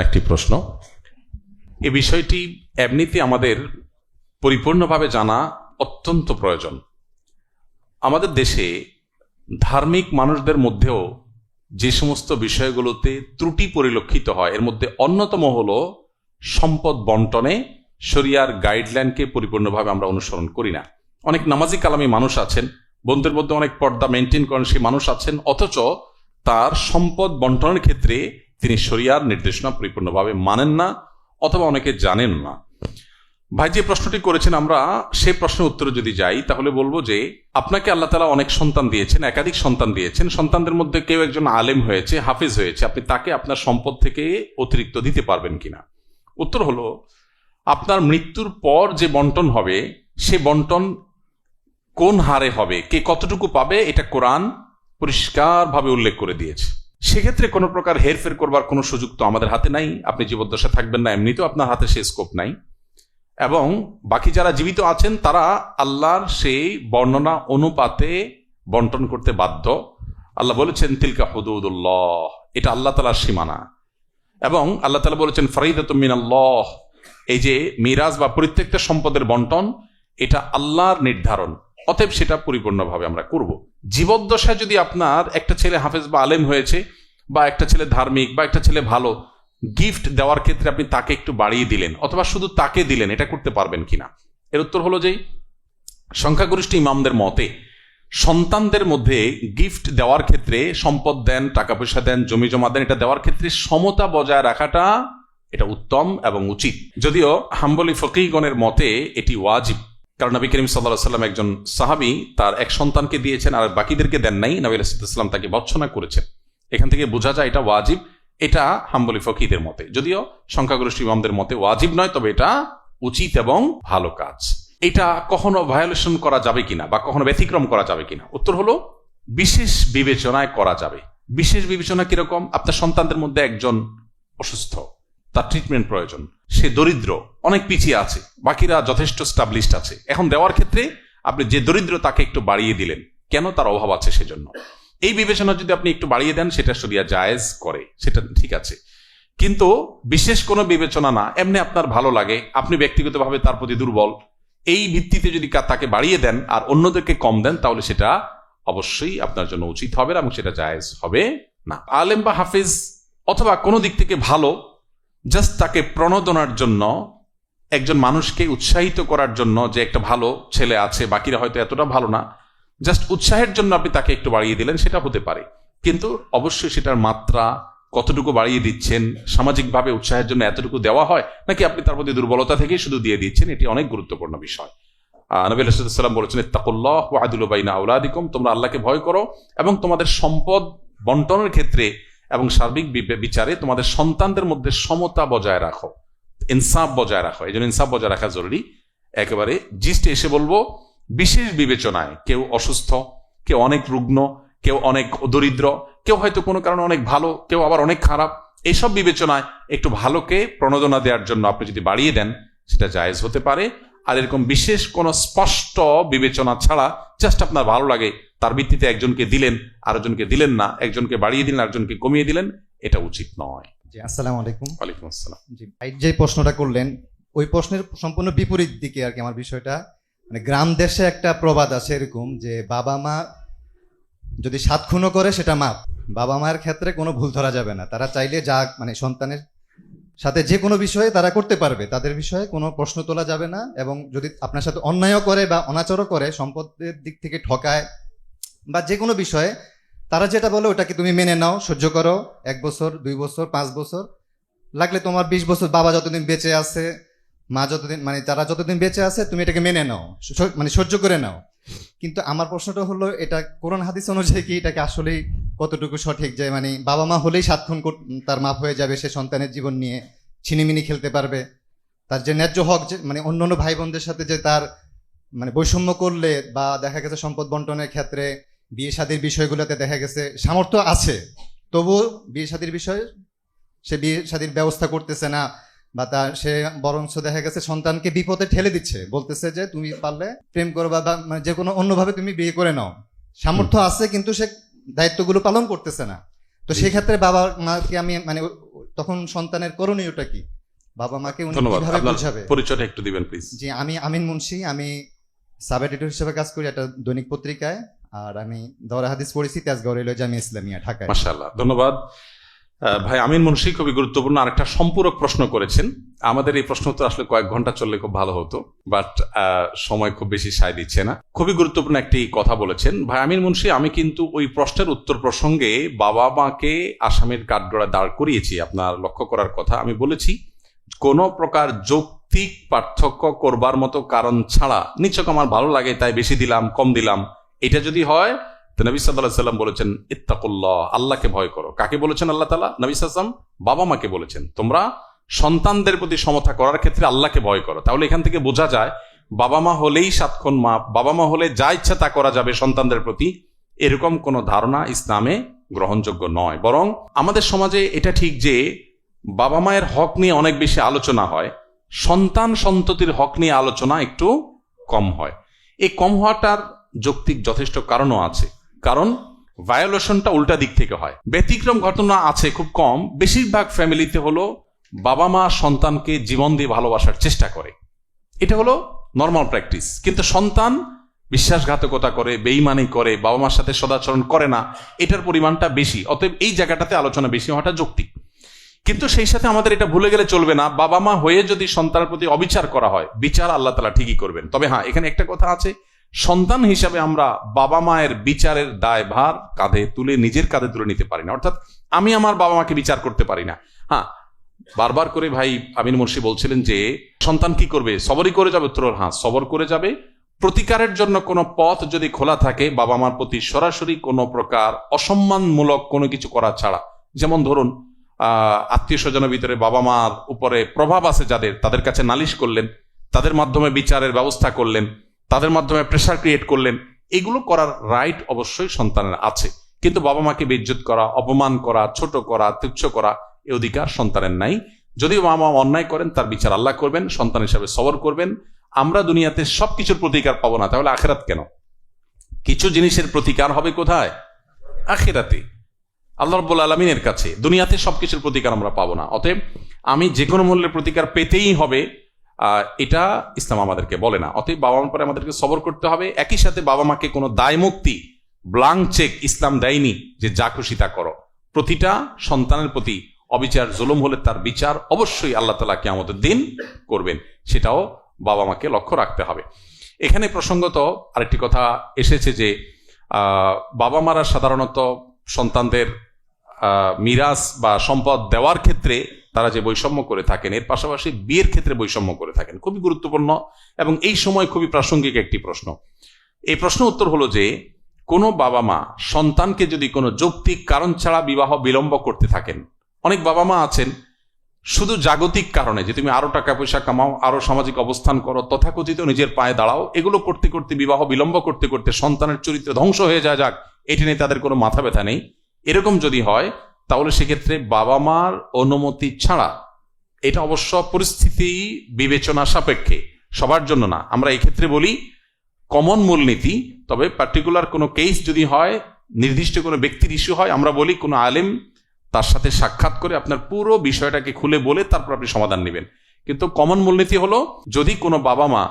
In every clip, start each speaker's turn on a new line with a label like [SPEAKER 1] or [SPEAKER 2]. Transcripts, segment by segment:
[SPEAKER 1] একটি প্রশ্ন, এই বিষয়টি এমনিতে আমাদের পরিপূর্ণভাবে জানা অত্যন্ত প্রয়োজন। আমাদের দেশে ধার্মিক মানুষদের মধ্যেও যে সমস্ত বিষয়গুলোতে ত্রুটি পরিলক্ষিত হয়, এর মধ্যে অন্যতম হল সম্পদ বন্টনে শরিয়ার গাইডলাইনকে পরিপূর্ণভাবে আমরা অনুসরণ করি না। অনেক নামাজি কালামী মানুষ আছেন, বন্ধুদের মধ্যে অনেক পর্দা মেনটেন করেন সেই মানুষ আছেন, অথচ তার সম্পদ বন্টনের ক্ষেত্রে তিনি শরিয়ার নির্দেশনা পরিপূর্ণভাবে মানেন না অথবা অনেকে জানেন না। ভাই যে প্রশ্নটি করেছেন, আমরা সেই প্রশ্নের উত্তরে যদি যাই তাহলে বলবো যে আপনাকে আল্লাহ তাআলা অনেক সন্তান দিয়েছেন, একাধিক সন্তান দিয়েছেন। সন্তানদের মধ্যে কেউ একজন আলেম হয়েছে, হাফিজ হয়েছে, আপনি তাকে আপনার সম্পদ থেকে অতিরিক্ত দিতে পারবেন কিনা? উত্তর হলো, আপনার মৃত্যুর পর যে বন্টন হবে সে বন্টন কোন হারে হবে, কে কতটুকু পাবে, এটা কোরআন পরিষ্কারভাবে উল্লেখ করে দিয়েছে। সেক্ষেত্রে কোনো প্রকার হেরফের করবার কোনো সুযোগ তো আমাদের হাতে নাই। আপনি জীবদ্দশা থাকবেন না, এমনিতেও আপনার হাতে সে স্কোপ নাই। এবং বাকি যারা জীবিত আছেন তারা আল্লাহর সেই বর্ণনা অনুপাতে বন্টন করতে বাধ্য। আল্লাহ বলেছেন তিলকা হুদুদুল্লাহ, এটা আল্লাহ তাআলার সীমানা। এবং আল্লাহ তাআলা বলেছেন ফরিদাতুম মিনাল্লাহ, এই যে মিরাজ বা প্রত্যেকটা সম্পদের বন্টন এটা আল্লাহর নির্ধারণ, অতএব সেটা পরিপূর্ণভাবে আমরা করব। জীবদ্দশায় যদি আপনার একটা ছেলে হাফেজ বা আলেম হয়েছে, বা একটা ছেলে ধার্মিক, বা একটা ছেলে ভালো, গিফট দেওয়ার ক্ষেত্রে আপনি তাকে একটু বাড়িয়ে দিলেন অথবা শুধু তাকে দিলেন, এটা করতে পারবেন কিনা? এর উত্তর হলো যে সংখ্যাগরিষ্ঠ ইমামদের মতে সন্তানদের মধ্যে গিফট দেওয়ার ক্ষেত্রে, সম্পদ দেন, টাকা পয়সা দেন, জমি জমা দেন, এটা দেওয়ার ক্ষেত্রে সমতা বজায় রাখাটা এটা উত্তম এবং উচিত। যদিও হাম্বলি ফকিহগণের মতে এটি ওয়াজিব, কারণ নবী করিম সাল্লাল্লাহু আলাইহি ওয়াসাল্লাম একজন সাহাবী তার এক সন্তানকে দিয়েছেন আর বাকিদেরকে দেন নাই, নবী আলাইহিস সালাম তাকে ভর্ৎসনা করেছেন। এখান থেকে বোঝা যায় এটা ওয়াজিব। এটা হাম্বলি ফকিহদের মতে, যদিও সংখ্যাগরিষ্ঠ ইমামদের মতে ওয়াজিব নয়, তবে এটা উচিত এবং ভালো কাজ। এটা কখনো ভায়োলেশন করা যাবে কিনা বা কখনো ব্যতিক্রম করা যাবে কিনা? উত্তর হলো বিশেষ বিবেচনায় করা যাবে। বিশেষ বিবেচনা কিরকম? আপনার সন্তানদের মধ্যে একজন অসুস্থ, তার ট্রিটমেন্ট প্রয়োজন, সে দরিদ্র, অনেক পিছিয়ে আছে, বাকিরা যথেষ্ট স্টাবলিশড আছে। এখন দেওয়ার ক্ষেত্রে আপনি যে দরিদ্র তাকে একটু বাড়িয়ে দিলেন, কেন? তার অভাব আছে সেজন্য। এই বিবেচনা যদি আপনি একটু বাড়িয়ে দেন সেটা শরিয়া জায়েজ করে, সেটা ঠিক আছে। কিন্তু বিশেষ কোনো বিবেচনা না, এমনি আপনার ভালো লাগে, আপনি ব্যক্তিগতভাবে তার প্রতি দুর্বল, এই ভিত্তিতে যদি তাকে বাড়িয়ে দেন আর অন্যদেরকে কম দেন, তাহলে সেটা অবশ্যই আপনার জন্য উচিত হবে না এবং সেটা জায়েজ হবে না। আলেম বা হাফিজ অথবা কোনো দিক থেকে ভালো, জাস্ট তাকে প্রণোদনার জন্য, একজন মানুষকে উৎসাহিত করার জন্য যে একটা ভালো ছেলে আছে, বাকিরা হয়তো এতটা ভালো না, জাস্ট উৎসাহের জন্য আপনি তাকে একটু বাড়িয়ে দিলেন, সেটা হতে পারে। কিন্তু অবশ্যই সেটার মাত্রা কতটুকু বাড়িয়ে দিচ্ছেন, সামাজিকভাবে উৎসাহের জন্য এতটুকু দেওয়া হয় নাকি আপনি তার প্রতি দুর্বলতা থেকেই শুধু দিয়ে দিচ্ছেন, এটি অনেক গুরুত্বপূর্ণ বিষয়। নবী আলাইহিস সালাম বলেছেন ইত্তাকুল্লাহ ওয়া আদিলু বাইনা আওলাদিকুম, তোমরা আল্লাহকে ভয় করো এবং তোমাদের সম্পদ বন্টনের ক্ষেত্রে এবং সার্বিক বিচারে তোমাদের সন্তানদের মধ্যে সমতা বজায় রাখো, ইনসাফ বজায় রাখো। এই জন্য ইনসাফ বজায় রাখা জরুরি। একেবারে জিস্টে এসে বলবো, বিশেষ বিবেচনায় কেউ অসুস্থ, কেউ অনেক রুগ্ন, কেউ অনেক দরিদ্র, কেউ হয়তো কোনো কারণে অনেক ভালো, কেউ আবার অনেক খারাপ, এইসব বিবেচনায় একটু ভালোকে প্রণোদনা দেওয়ার জন্য আপনি যদি বাড়িয়ে দেন সেটা জায়েজ হতে পারে। আর এরকম বিশেষ কোনো স্পষ্ট বিবেচনা ছাড়া জাস্ট আপনার ভালো লাগে তার ভিত্তিতে একজনকে দিলেন, আরেকজনকে দিলেন না, একজনকে বাড়িয়ে দিলেন, আরেকজনকে কমিয়ে দিলেন, এটা উচিত নয়।
[SPEAKER 2] জি, আসসালামু আলাইকুম।
[SPEAKER 1] ওয়ালাইকুম আসসালাম।
[SPEAKER 2] জি ভাই, যে প্রশ্নটা করলেন ওই প্রশ্নের সম্পূর্ণ বিপরীত দিকে আর কি আমার বিষয়টা। মানে গ্রাম দেশে একটা প্রবাদ আছে এরকম যে বাবা মা যদি 7 খুনও করে সেটা মাপ। বাবা মায়ের ক্ষেত্রে কোনো ভুল ধরা যাবে না, তারা চাইলে যা মানে সন্তানের সাথে যে কোনো বিষয়ে তারা করতে পারবে, তাদের বিষয়ে কোনো প্রশ্ন তোলা যাবে না। এবং যদি আপনার সাথে অন্যায়ও করে বা অনাচারও করে, সম্পদের দিক থেকে ঠকায় বা যে কোনো বিষয়ে, তারা যেটা বলে ওটাকে তুমি মেনে নাও, সহ্য করো। 1 বছর, 2 বছর, 5 বছর, লাগলে তোমার 20 বছর, বাবা যতদিন বেঁচে আছে, মা যতদিন, মানে তারা যতদিন বেঁচে আছে, তুমি এটাকে মেনে নাও, মানে সহ্য করে নাও। কিন্তু আমার প্রশ্নটা হলো, এটা কোরআন হাদিস অনুযায়ী কি এটাকে আসলেই কতটুকু সঠিক যে মানে বাবা মা হলেই 7 খুন তার মাপ হয়ে যাবে, সে সন্তানের জীবন নিয়ে ছিনিমিনি খেলতে পারবে, তার যে ন্যায্য হক, যে মানে অন্যান্য ভাই বোনদের সাথে যে তার মানে বৈষম্য করলে বা দেখা গেছে সম্পদ বন্টনের ক্ষেত্রে বিয়ে শাদীর বিষয়গুলোতে দেখা গেছে সামর্থ্য আছে, তবুও বিয়ে শাদীর বিষয়ে সে বিয়ে শাদীর ব্যবস্থা করতেছে না, বা তার সে বরঞ্চ দেখা গেছে সন্তানকে বিপদে ঠেলে দিচ্ছে, বলতেছে যে তুমি পারলে প্রেম করো বা মানে যে কোনো অন্যভাবে তুমি বিয়ে করে নাও। সামর্থ্য আছে কিন্তু সে দায়িত্বগুলো পালন করতেছে না। তো সেই ক্ষেত্রে বাবা মাকে আমি মানে তখন সন্তানের করণীয়টা কি, বাবা মাকে উনি
[SPEAKER 1] ধন্যবাদ।
[SPEAKER 2] কিভাবে
[SPEAKER 1] আপনার
[SPEAKER 2] বোঝাবে?
[SPEAKER 1] পরিচয়টা একটু দিবেন প্লিজ।
[SPEAKER 2] জি, আমি আমিন মুন্সি, আমি সাব এডিটর হিসেবে কাজ করি একটা দৈনিক পত্রিকায়, আর আমি দরা হাদিস পড়েছি তেজগাঁও রেলওয়ে জামিয়া ইসলামিয়া ঢাকায়।
[SPEAKER 1] মাশাআল্লাহ, ধন্যবাদ। ভাই আমিন মুন্সি খুবই গুরুত্বপূর্ণ আরেকটা সম্পূরক প্রশ্ন করেছেন। আমাদের এই প্রশ্ন তো আসলে কয়েক ঘন্টা চললে খুব ভালো হতো, বাট সময় খুব বেশি সায় দিচ্ছে না। খুবই গুরুত্বপূর্ণ একটি কথা বলেছেন ভাই আমিন মুন্সি। আমি কিন্তু ওই প্রশ্নের উত্তর প্রসঙ্গে বাবা মাকে আসামির কাঠগড়ায় দাঁড় করিয়েছি। আপনার লক্ষ্য করার কথা, আমি বলেছি কোন প্রকার যৌক্তিক পার্থক্য করবার মতো কারণ ছাড়া, নিছক আমার ভালো লাগে তাই বেশি দিলাম কম দিলাম, এটা যদি হয় তো নবী সাল্লাল্লাহু আলাইহি ওয়াসাল্লাম বলেছেন ইত্তাকুল্লাহ, আল্লাহকে ভয় করো। কাকে বলেছেন আল্লাহ তাআলা? নবী সাল্লাল্লাহু আলাইহি ওয়াসাল্লাম বাবা মাকে বলেছেন তোমরা সন্তানদের প্রতি সমতা করার ক্ষেত্রে আল্লাহকে ভয় করো। তাহলে এখান থেকে বোঝা যায় বাবা মা হলেই সাতক্ষণ মাপ, বাবা মা হলে যা ইচ্ছা তা করা যাবে সন্তানদের প্রতি, এরকম কোনো ধারণা ইসলামে গ্রহণযোগ্য নয়। বরং আমাদের সমাজে এটা ঠিক যে বাবা মায়ের হক নিয়ে অনেক বেশি আলোচনা হয়, সন্তান সন্ততির হক নিয়ে আলোচনা একটু কম হয়। এই কম হওয়াটার যৌক্তিক যথেষ্ট কারণও আছে, কারণ ভায়োলেশনটা উল্টা দিক থেকে হয়। ব্যতিক্রম ঘটনা আছে খুব কম, বেশিরভাগ ফ্যামিলিতে হলো বাবা মা সন্তানকে জীবন দিয়ে ভালোবাসার চেষ্টা করে, এটা হলো নর্মাল প্র্যাকটিস। কিন্তু সন্তান বিশ্বাসঘাতকতা করে, বেঈমানি করে, বাবা মার সাথে সদাচরণ করে না, এটার পরিমাণটা বেশি। অতএব এই জায়গাটাতে আলোচনা বেশি হওয়াটা যৌক্তিক। কিন্তু সেই সাথে আমাদের এটা ভুলে গেলে চলবে না, বাবা মা হয়ে যদি সন্তানের প্রতি অবিচার করা হয়, বিচার আল্লাহ তাআলা ঠিকই করবেন। তবে হ্যাঁ, এখানে একটা কথা আছে, সন্তান হিসাবে আমরা বাবা মায়ের বিচারের দায়ভার নিজের কাঁধে তুলে নিতে পারি না। অর্থাৎ আমি আমার বাবা মাকে বিচার করতে পারি না। হ্যাঁ, বারবার করে ভাই আমিন মুন্সি বলছিলেন যে সন্তান কি করবে, সবরই করে যাবে। উত্তর হ্যাঁ, সবর করে যাবে। প্রতিকারের জন্য কোনো পথ যদি খোলা থাকে বাবা মার প্রতি সরাসরি কোনো প্রকার অসম্মানমূলক কোনো কিছু করা ছাড়া, যেমন ধরুন আত্মীয় স্বজনের ভিতরে বাবা মার উপরে প্রভাব আছে যাদের, তাদের কাছে নালিশ করলেন, তাদের মাধ্যমে বিচারের ব্যবস্থা করলেন, তাদের মাধ্যমে প্রেসার ক্রিয়েট করলেন, এগুলো করার রাইট অবশ্যই সন্তানের আছে। কিন্তু বাবা মাকে বেইজ্জত করা, অপমান করা, ছোট করা, তুচ্ছ করা, এই অধিকার সন্তানের নাই। যদি বাবা মা অন্যায় করেন তার বিচার আল্লাহ করবেন, সন্তান হিসাবে সবর করবেন। আমরা দুনিয়াতে সবকিছুর প্রতিকার পাবো না, তাহলে আখিরাত কেন? কিছু জিনিসের প্রতিকার হবে কোথায়? আখিরাতে, আল্লাহ রাব্বুল আলামিনের কাছে। দুনিয়াতে সবকিছুর প্রতিকার আমরা পাবো না। অতএব আমি যে কোনো মূল্যের প্রতিকার পেতেই হবে, এটা ইসলাম আমাদেরকে বলে না। অতএব বাবা মার পরে আমাদেরকে সবর করতে হবে। একই সাথে বাবা মাকে কোনো দায় মুক্তি, ব্লাঙ্ক চেক ইসলাম দেয়নি যে যা খুশি তা করো। প্রতিটা সন্তানের প্রতি অবিচার, জুলুম হলে তার বিচার অবশ্যই আল্লাহ তাআলা কিয়ামতের দিন করবেন, সেটাও বাবা মাকে লক্ষ্য রাখতে হবে। এখানে প্রসঙ্গত আরেকটি কথা এসেছে যে বাবা মারা সাধারণত সন্তানদের মিরাস বা সম্পদ দেওয়ার ক্ষেত্রে তারা যে বৈষম্য করে থাকেন, এর পাশাপাশি বিয়ের ক্ষেত্রে বৈষম্য করে থাকেন। খুবই গুরুত্বপূর্ণ এবং এই সময় খুবই প্রাসঙ্গিক একটি প্রশ্ন। এই প্রশ্ন উত্তর হলো যে কোনো বাবা মা সন্তানকে যদি কোনো যৌক্তিক কারণ ছাড়া বিবাহ বিলম্ব করতে থাকেন, অনেক বাবা মা আছেন শুধু জাগতিক কারণে যে তুমি আরো টাকা পয়সা কামাও, আরো সামাজিক অবস্থান করো, তথাকথিত নিজের পায়ে দাঁড়াও, এগুলো করতে করতে বিবাহ বিলম্ব করতে করতে সন্তানের চরিত্র ধ্বংস হয়ে যায়, যাক এটি নিয়ে তাদের কোনো মাথা ব্যথা নেই। এরকম যদি হয় তাহলে সেক্ষেত্রে বাবা মার অনুমতি ছাড়া, এটা অবশ্য পরিস্থিতি বিবেচনা সাপেক্ষে, সবার জন্য না, আমরা এই ক্ষেত্রে বলি কমন মূলনীতি। তবে পার্টিকুলার কোনো কেস যদি হয়, নির্দিষ্ট কোনো ব্যক্তির ইস্যু হয়, আমরা বলি কোনো আলেম তার সাথে সাক্ষাৎ করে আপনার পুরো বিষয়টাকে খুলে বলে তারপর আপনি সমাধান নেবেন। কিন্তু কমন মূলনীতি হলো যদি কোনো বাবা মা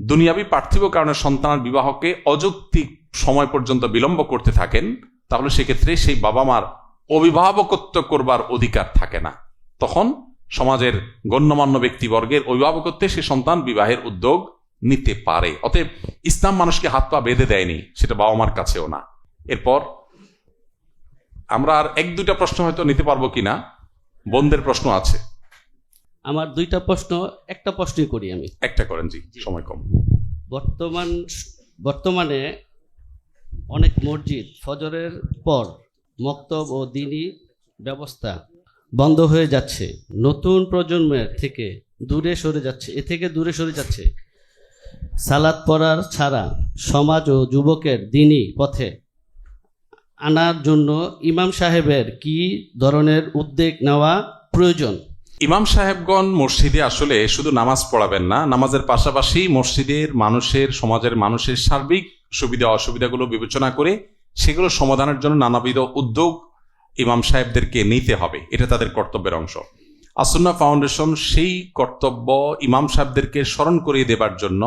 [SPEAKER 1] দুনিয়াবী পার্থিব কারণে সন্তানের বিবাহকে অযৌক্তিক সময় পর্যন্ত বিলম্ব করতে থাকেন, তাহলে সেক্ষেত্রে সেই বাবা মার অভিভাবকত্ব করবার অধিকার থাকে না। তখন সমাজের গণ্যমান্য ব্যক্তিবর্গের অভিভাবকত্বে সে সন্তান বিবাহের উদ্যোগ নিতে পারে। অতএব ইসলাম মানুষকে হাত পা বেঁধে দেয়নি, সেটা বাবা মার কাছেও না। এরপর আমরা আর এক দুইটা প্রশ্ন হয়তো নিতে পারবো কিনা, বোনদের প্রশ্ন আছে।
[SPEAKER 3] আমার দুইটা প্রশ্ন, একটা প্রশ্নই করি আমি।
[SPEAKER 1] একটা করেন জি, সময় কম।
[SPEAKER 3] বর্তমানে অনেক মসজিদ ফজরের পর মক্তব ও দ্বীনি ব্যবস্থা বন্ধ হয়ে যাচ্ছে, নতুন প্রজন্মের থেকে দূরে সরে যাচ্ছে। সালাত পড়ার ছাড়া সমাজ ও যুবকের দ্বীনি পথে আনার জন্য ইমাম সাহেবের কি ধরনের উদ্যোগ নেওয়া প্রয়োজন?
[SPEAKER 1] ইমাম সাহেবগণ মসজিদে আসলে শুধু নামাজ পড়াবেন না, নামাজের পাশাপাশি মসজিদের মানুষের, সমাজের মানুষের সার্বিক সুবিধা অসুবিধাগুলো বিবেচনা করে সেগুলো সমাধানের জন্য নানাবিধ উদ্যোগ ইমাম সাহেবদেরকে নিতে হবে, এটা তাদের কর্তব্যের অংশ। আসুন্নাহ ফাউন্ডেশন সেই কর্তব্য ইমাম সাহেবদেরকে স্মরণ করিয়ে দেবার জন্য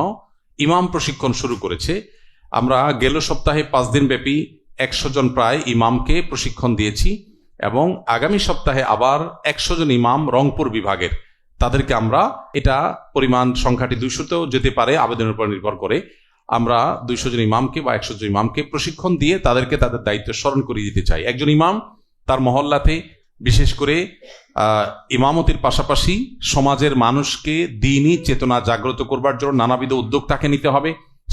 [SPEAKER 1] ইমাম প্রশিক্ষণ শুরু করেছে। আমরা গেল সপ্তাহে 5 দিন ব্যাপী 100 জন প্রায় ইমামকে প্রশিক্ষণ দিয়েছি এবং আগামী সপ্তাহে আবার 100 জন ইমাম রংপুর বিভাগের, তাদেরকে আমরা, এটা পরিমাণ সংখ্যাটি 200তেও যেতে পারে আবেদনের উপর নির্ভর করে, আমরা 200 জন ইমামকে বা 100 জন ইমামকে প্রশিক্ষণ দিয়ে তাদেরকে তাদের দায়িত্ব স্মরণ করিয়ে দিতে চাই। একজন ইমাম তার মহল্লাতে বিশেষ করে ইমামতির পাশাপাশি সমাজের মানুষকে দ্বীনি চেতনা জাগ্রত করবার জন্য নানাবিধ উদ্যোগ তাকে নিতে হবে,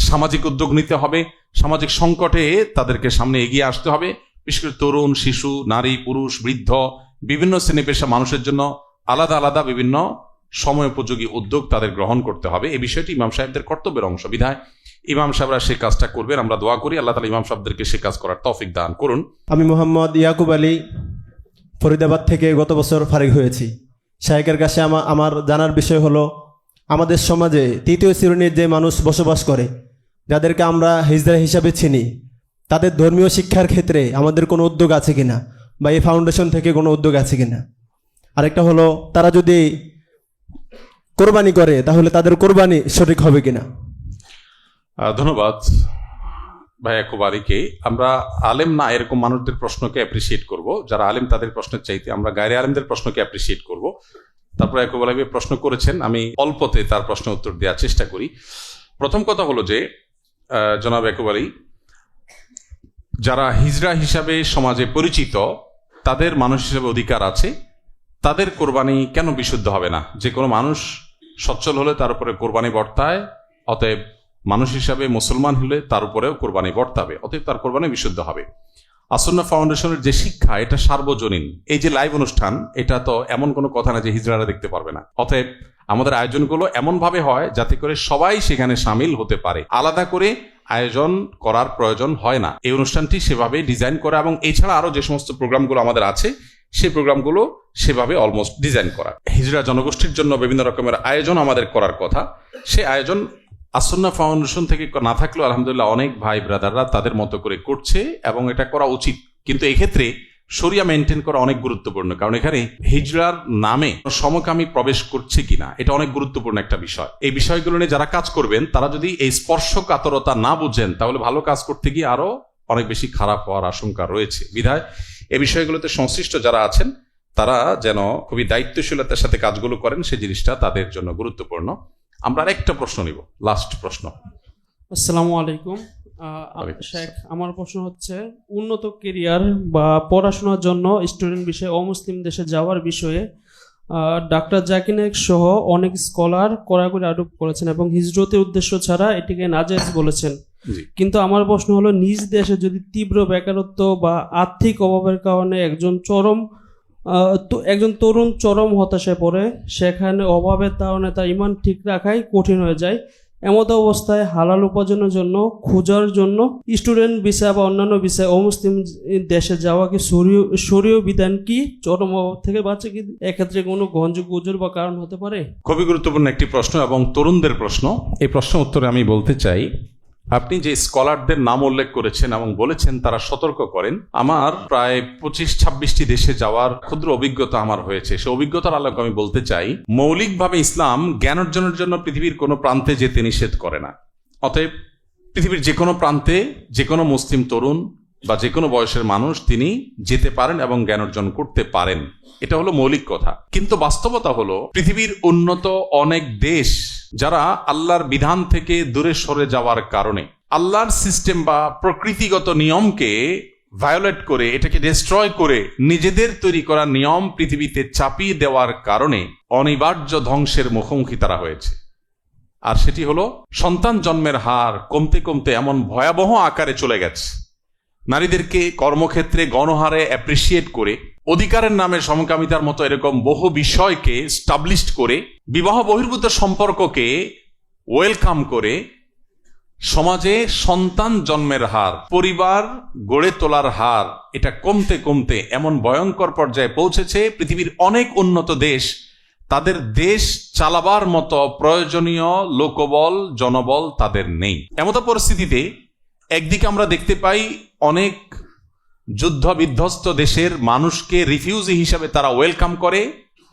[SPEAKER 1] সামাজিক উদ্যোগ নিতে হবে, সামাজিক সংকটে তাদেরকে সামনে এগিয়ে আসতে হবে। বিশেষ করে তরুণ, শিশু, নারী, পুরুষ, বৃদ্ধ, বিভিন্ন শ্রেণী পেশা মানুষের জন্য আলাদা আলাদা বিভিন্ন সময় উপযোগী উদ্যোগ তাদের গ্রহণ করতে হবে। এই বিষয়টি ইমাম সাহেবদের কর্তব্যের অংশ, বিধায় ইমাম সাহেবরা সে কাজটা করবেন। আমরা দোয়া করি আল্লাহ তাআলা ইমাম সাহেবদেরকে সে কাজ করার তৌফিক দান করুন।
[SPEAKER 4] আমি মোহাম্মদ ইয়াকুব আলী ফরিদাবাদ থেকে গত বছর ফারিগ হয়েছি। শায়েকের কাছে আমার জানার বিষয় হলো, আমাদের সমাজে তৃতীয় শ্রেণীর যে মানুষ বসবাস করে, যাদেরকে আমরা হিজড়া হিসাবে চিনি, তাদের ধর্মীয় শিক্ষার ক্ষেত্রে আমাদের কোনো উদ্যোগ আছে কিনা, বা এই ফাউন্ডেশন থেকে কোনো উদ্যোগ আছে কিনা। আরেকটা হলো, তারা যদি কোরবানি করে তাহলে তাদের কোরবানি সঠিক হবে কিনা।
[SPEAKER 1] ধন্যবাদ ভাই ইয়াকুব আলীকে। আমরা আলেম না এরকম মানুষদের প্রশ্নকে অ্যাপ্রিসিয়েট করব, যারা আলেম তাদের প্রশ্নের চাইতে আমরা গায়রে আলেমদের প্রশ্নকে অ্যাপ্রিসিয়েট করব। তারপর ইয়াকুব আলী প্রশ্ন করেছেন, আমি অল্পতে তার প্রশ্নের উত্তর দেওয়ার চেষ্টা করি। প্রথম কথা হলো যে জনাব ইয়াকুব আলী, যারা হিজড়া হিসাবে সমাজে পরিচিত তাদের মানুষ হিসেবে অধিকার আছে, তাদের কোরবানি কেন বিশুদ্ধ হবে না? যে কোনো মানুষ সচ্ছল হলে তার উপরে কোরবানি বর্তায়, অতএব মানুষ হিসাবে মুসলমান হলে তার উপরেও কোরবানি বর্তাবে, অতএব তার কোরবানি বিশুদ্ধ হবে। আসুন্নাহ ফাউন্ডেশনের যে শিক্ষা, এটা সার্বজনীন। এই যে লাইভ অনুষ্ঠান, এটা তো এমন কোনো কথা না যে হিজড়ারা দেখতে পারবে না। অতএব আমাদের আয়োজনগুলো এমনভাবে হয় যাতে করে সবাই সেখানে সামিল হতে পারে, আলাদা করে আয়োজন করার প্রয়োজন হয় না। এই অনুষ্ঠানটি সেভাবে ডিজাইন করা এবং এছাড়া আরো যে সমস্ত প্রোগ্রামগুলো আমাদের আছে সেই প্রোগ্রামগুলো সেভাবে অলমোস্ট ডিজাইন করা। হিজড়া জনগোষ্ঠীর জন্য বিভিন্ন রকমের আয়োজন আমাদের করার কথা, সে আয়োজন আসুন্নাহ ফাউন্ডেশন থেকে না থাকলেও আলহামদুলিল্লাহ অনেক ভাই ব্রাদাররা তাদের মতো করে করছে এবং এটা করা উচিত। কিন্তু এক্ষেত্রে শরিয়া মেনটেন করা অনেক গুরুত্বপূর্ণ, কারণ এখানে হিজড়ার নামে সমকামী প্রবেশ করছে কিনা এটা অনেক গুরুত্বপূর্ণ একটা বিষয়। এই বিষয়গুলো নিয়ে যারা কাজ করবেন তারা যদি এই স্পর্শকাতরতা না বুঝেন তাহলে ভালো কাজ করতে গিয়ে আরো অনেক বেশি খারাপ হওয়ার আশঙ্কা রয়েছে। বিধায় এই বিষয়গুলোতে সংশ্লিষ্ট যারা আছেন তারা যেন খুবই দায়িত্বশীলতার সাথে কাজগুলো করেন, সেই জিনিসটা তাদের জন্য গুরুত্বপূর্ণ। আমরা আরেকটা প্রশ্ন নিব, লাস্ট প্রশ্ন।
[SPEAKER 5] আসসালামু আলাইকুম শেখ, আমার প্রশ্ন হচ্ছে, উন্নত কেরিয়ার বা পড়াশোনার জন্য স্টুডেন্ট বিষয়ে অমুসলিম দেশে যাওয়ার বিষয়ে ডাক্তার জাকির নায়েক সহ অনেক স্কলার কড়াকড়ি আরোপ করেছেন এবং হিজরতের উদ্দেশ্য ছাড়া এটিকে নাজায়েজ বলেছেন। কিন্তু আমার প্রশ্ন হলো, নিজ দেশে যদি তীব্র বেকারত্ব বা আর্থিক অভাবের কারণে একজন তরুণ চরম হতাশায় পড়ে, সেখানে অভাবের কারণে তার ঈমান ঠিক রাখাই কঠিন হয়ে যায়, এমত অবস্থায় হালাল উপার্জনের জন্য খোঁজার জন্য স্টুডেন্ট ভিসা বা অন্যান্য ভিসায় অমুসলিম দেশে যাওয়া কি শরীয় বিধান কি চরম অভাব থেকে বাঁচে কি এক্ষেত্রে কোনো গ্রহণযোগ্য উজুর বা কারণ হতে পারে?
[SPEAKER 1] খুবই গুরুত্বপূর্ণ একটি প্রশ্ন এবং তরুণদের প্রশ্ন। এই প্রশ্নের উত্তরে আমি বলতে চাই, আপনি যে স্কলারদের নাম উল্লেখ করেছেন এবং বলেছেন তারা সতর্ক করেন, আমার প্রায় 25-26টি দেশে যাওয়ার ক্ষুদ্র অভিজ্ঞতা আমার হয়েছে। সে অভিজ্ঞতার আলোকে আমি বলতে চাই, মৌলিকভাবে ইসলাম জ্ঞান অর্জনের জন্য পৃথিবীর কোনো প্রান্তে যেতে নিষেধ করে না। অতএব পৃথিবীর যে কোনো প্রান্তে যে কোনো মুসলিম তরুণ বা যে কোনো বয়সের মানুষ তিনি যেতে পারেন এবং জ্ঞান অর্জন করতে পারেন, এটা হলো মৌলিক কথা। কিন্তু বাস্তবতা হলো পৃথিবীর উন্নত অনেক দেশ যারা আল্লাহর বিধান থেকে দূরে সরে যাওয়ার কারণে, আল্লাহর সিস্টেম বা প্রকৃতিগত নিয়মকে ভায়োলেট করে, এটাকে ডিস্ট্রয় করে নিজেদের তৈরি করা নিয়ম পৃথিবীতে চাপিয়ে দেওয়ার কারণে অনিবার্য ধ্বংসের মুখোমুখি তারা হয়েছে। আর সেটি হলো সন্তান জন্মের হার কমতে কমতে এমন ভয়াবহ আকারে চলে গেছে, নারীদেরকে কর্মক্ষেত্রে গণহারে অ্যাপ্রিসিয়েট করে, অধিকারের নামে সমকামিতার মতো এরকম বহু বিষয়কে স্টাবলিশড করে, বিবাহ বহির্ভূত সম্পর্ককে ওয়েলকাম করে সমাজে সন্তান জন্মের হার, পরিবার গড়ে তোলার হার এটা কমতে কমতে এমন ভয়ঙ্কর পর্যায়ে পৌঁছেছে, পৃথিবীর অনেক উন্নত দেশ তাদের দেশ চালাবার মতো প্রয়োজনীয় লোকবল, জনবল তাদের নেই। এমতো পরিস্থিতিতে একদিকে আমরা দেখতে পাই অনেক যুদ্ধ বিধ্বস্ত দেশের মানুষকে রিফিউজি হিসাবে তারা ওয়েলকাম করে,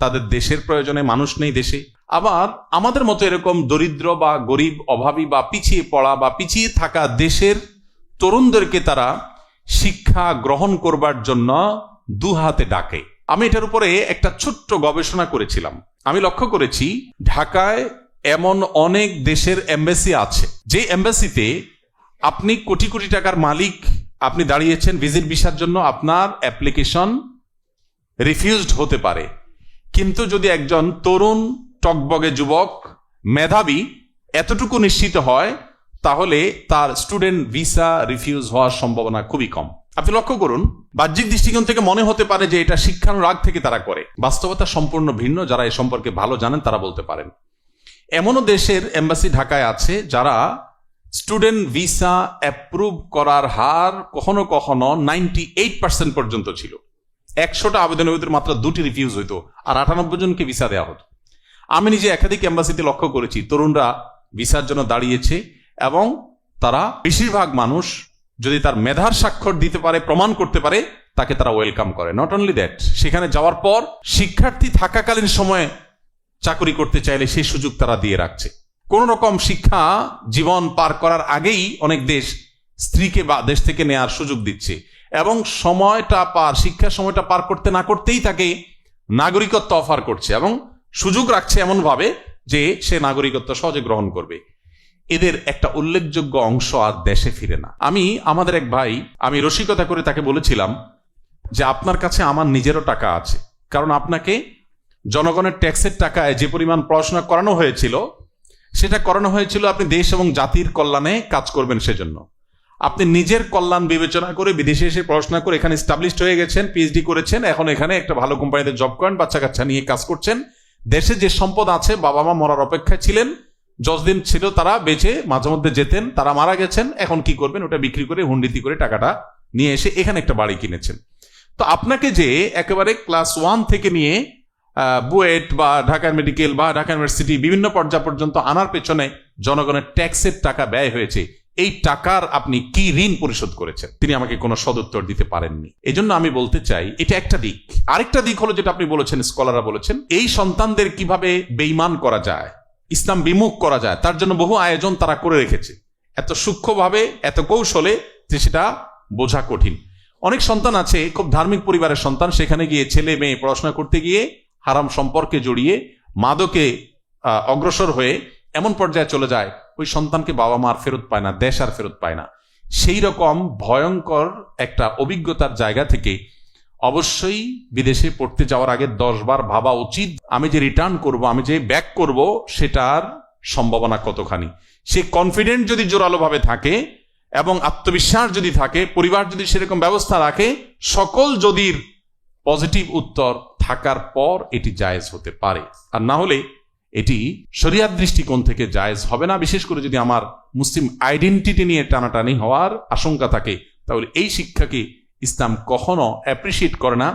[SPEAKER 1] তাদের দেশের প্রয়োজনে মানুষ নেই দেশে। আবার আমাদের মতো এরকম দরিদ্র বা গরিব, অভাবী বা পিছিয়ে পড়া বা পিছিয়ে থাকা দেশের তরুণদেরকে তারা শিক্ষা গ্রহণ করবার জন্য দু হাতে ডাকে। আমি এটার উপরে একটা ছোট্ট গবেষণা করেছিলাম। আমি লক্ষ্য করেছি ঢাকায় এমন অনেক দেশের এম্বাসি আছে, যে এম্বাসিতে আপনি কোটি কোটি টাকার মালিক, আপনি দাঁড়িয়েছেন ভিজিট ভিসার জন্য, আপনার অ্যাপ্লিকেশন রিফিউজড হতে পারে, কিন্তু যদি একজন তরুণ টকবগে যুবক মেধাবী এতটুকু নিশ্চিত হয়, তাহলে তার স্টুডেন্ট ভিসা রিফিউজ হওয়ার সম্ভাবনা খুবই কম। আপনি লক্ষ্য করুন, বাহ্যিক দৃষ্টিকোণ থেকে মনে হতে পারে যে এটা শিক্ষানুরাগ থেকে তারা করে, বাস্তবতা সম্পূর্ণ ভিন্ন। যারা এ সম্পর্কে ভালো জানেন তারা বলতে পারেন। এমনও দেশের এম্বাসি ঢাকায় আছে যারা স্টুডেন্ট ভিসা অ্যাপ্রুভ করার হার কখনো কখনো 98% পর্যন্ত ছিল। 100টা আবেদনের ভিতরে মাত্র 2টি রিফিউজ হইতো, আর 98 জনকে ভিসা দেওয়া হতো। আমি নিজে একাধিক এম্বাসিতে লক্ষ্য করেছি, তরুণরা ভিসার জন্য দাঁড়িয়েছে এবং তারা বেশিরভাগ মানুষ যদি তার মেধার স্বাক্ষর দিতে পারে, প্রমাণ করতে পারে, তাকে তারা ওয়েলকাম করে। নট অনলি দ্যাট, সেখানে যাওয়ার পর শিক্ষার্থী থাকাকালীন সময়ে চাকরি করতে চাইলে সেই সুযোগ তারা দিয়ে রাখছে। কোন রকম শিক্ষা জীবন পার করার আগেই অনেক দেশ স্ত্রীকে বা দেশ থেকে নেয়ার সুযোগ দিচ্ছে, এবং শিক্ষার সময়টা পার করতে না করতেই তাকে নাগরিকত্ব অফার করছে এবং সুযোগ রাখছে এমন ভাবে যে সে নাগরিকত্ব সহজে গ্রহণ করবে। এদের একটা উল্লেখযোগ্য অংশ আর দেশে ফিরে না। আমাদের এক ভাই, আমি রসিকতা করে তাকে বলেছিলাম যে আপনার কাছে আমার নিজেরও টাকা আছে, কারণ আপনাকে জনগণের ট্যাক্সের টাকায় যে পরিমাণ পড়াশোনা করানো হয়েছিল, সেটা করানো হয়েছিল আপনি দেশ এবং জাতির কল্যাণে কাজ করবেন সেজন্য। আপনি নিজের কল্যাণ বিবেচনা করে বিদেশে এসে পড়াশোনা করে এখানে এস্টাবলিশড হয়ে গেছেন, পিএইচডি করেছেন, এখন এখানে একটা ভালো কোম্পানিতে জব করেন, বাচ্চা কাচ্চা নিয়ে কাজ করছেন। দেশে যে সম্পদ আছে, বাবা মা মরার অপেক্ষায় ছিলেন, যতদিন ছিল তারা বেঁচে মাঝে মধ্যে যেতেন, তারা মারা গেছেন, এখন কি করবেন? ওটা বিক্রি করে হুন্ডিতি করে টাকাটা নিয়ে এসে এখানে একটা বাড়ি কিনেছেন। তো আপনাকে যে একেবারে ক্লাস 1 থেকে নিয়ে বুয়েট বা ঢাকা মেডিকেল বা ঢাকা ইউনিভার্সিটি বিভিন্ন পর্যায় পর্যন্ত আনার পেছনে জনগণের ট্যাক্সের টাকা ব্যয় হয়েছে, এই টাকার আপনি কি ঋণ পরিশোধ করেছেন? তিনি আমাকে কোনো সদুত্তর দিতে পারেননি। এই জন্য আমি বলতে চাই, এটা একটা দিক। আরেকটা দিক হলো যেটা আপনি বলেছেন, স্কলাররা বলেছেন, এই সন্তানদের কিভাবে বেঈমান করা যায়, ইসলাম বিমুখ করা যায়, তার জন্য বহু আয়োজন তারা করে রেখেছে, এত সূক্ষ্মভাবে, এত কৌশলে যে সেটা বোঝা কঠিন। অনেক সন্তান আছে খুব ধার্মিক পরিবারের সন্তান, সেখানে গিয়ে ছেলে মেয়ে পড়াশোনা করতে গিয়ে হারাম সম্পর্কে জড়িয়ে মাদকে অগ্রসর হয়ে এমন পর্যায়ে চলে যায়, ওই সন্তানকে বাবা মা আর ফেরত পায় না, দেশ আর ফেরত পায় না। সেই রকম ভয়ঙ্কর একটা অভিজ্ঞতার জায়গা থেকে অবশ্যই বিদেশে পড়তে যাওয়ার আগে 10 বার ভাবা উচিত, আমি যে রিটার্ন করব, আমি যে ব্যাক করব, সেটার সম্ভাবনা কতখানি। সে কনফিডেন্ট যদি জোরালোভাবে থাকে এবং আত্মবিশ্বাস যদি থাকে, পরিবার যদি সেরকম ব্যবস্থা রাখে, সকল যদির পজিটিভ উত্তর থাকার পর এটি জায়েজ হতে পারে। আর না হলে এটি শরিয়াত দৃষ্টিকোণ থেকে জায়েজ হবে না। বিশেষ করে যদি আমার মুসলিম আইডেন্টিটি নিয়ে টানাটানি হওয়ার আশঙ্কা থাকে, তাহলে এই শিক্ষাকে ইসলাম কখনো অ্যাপ্রিসিয়েট করে না,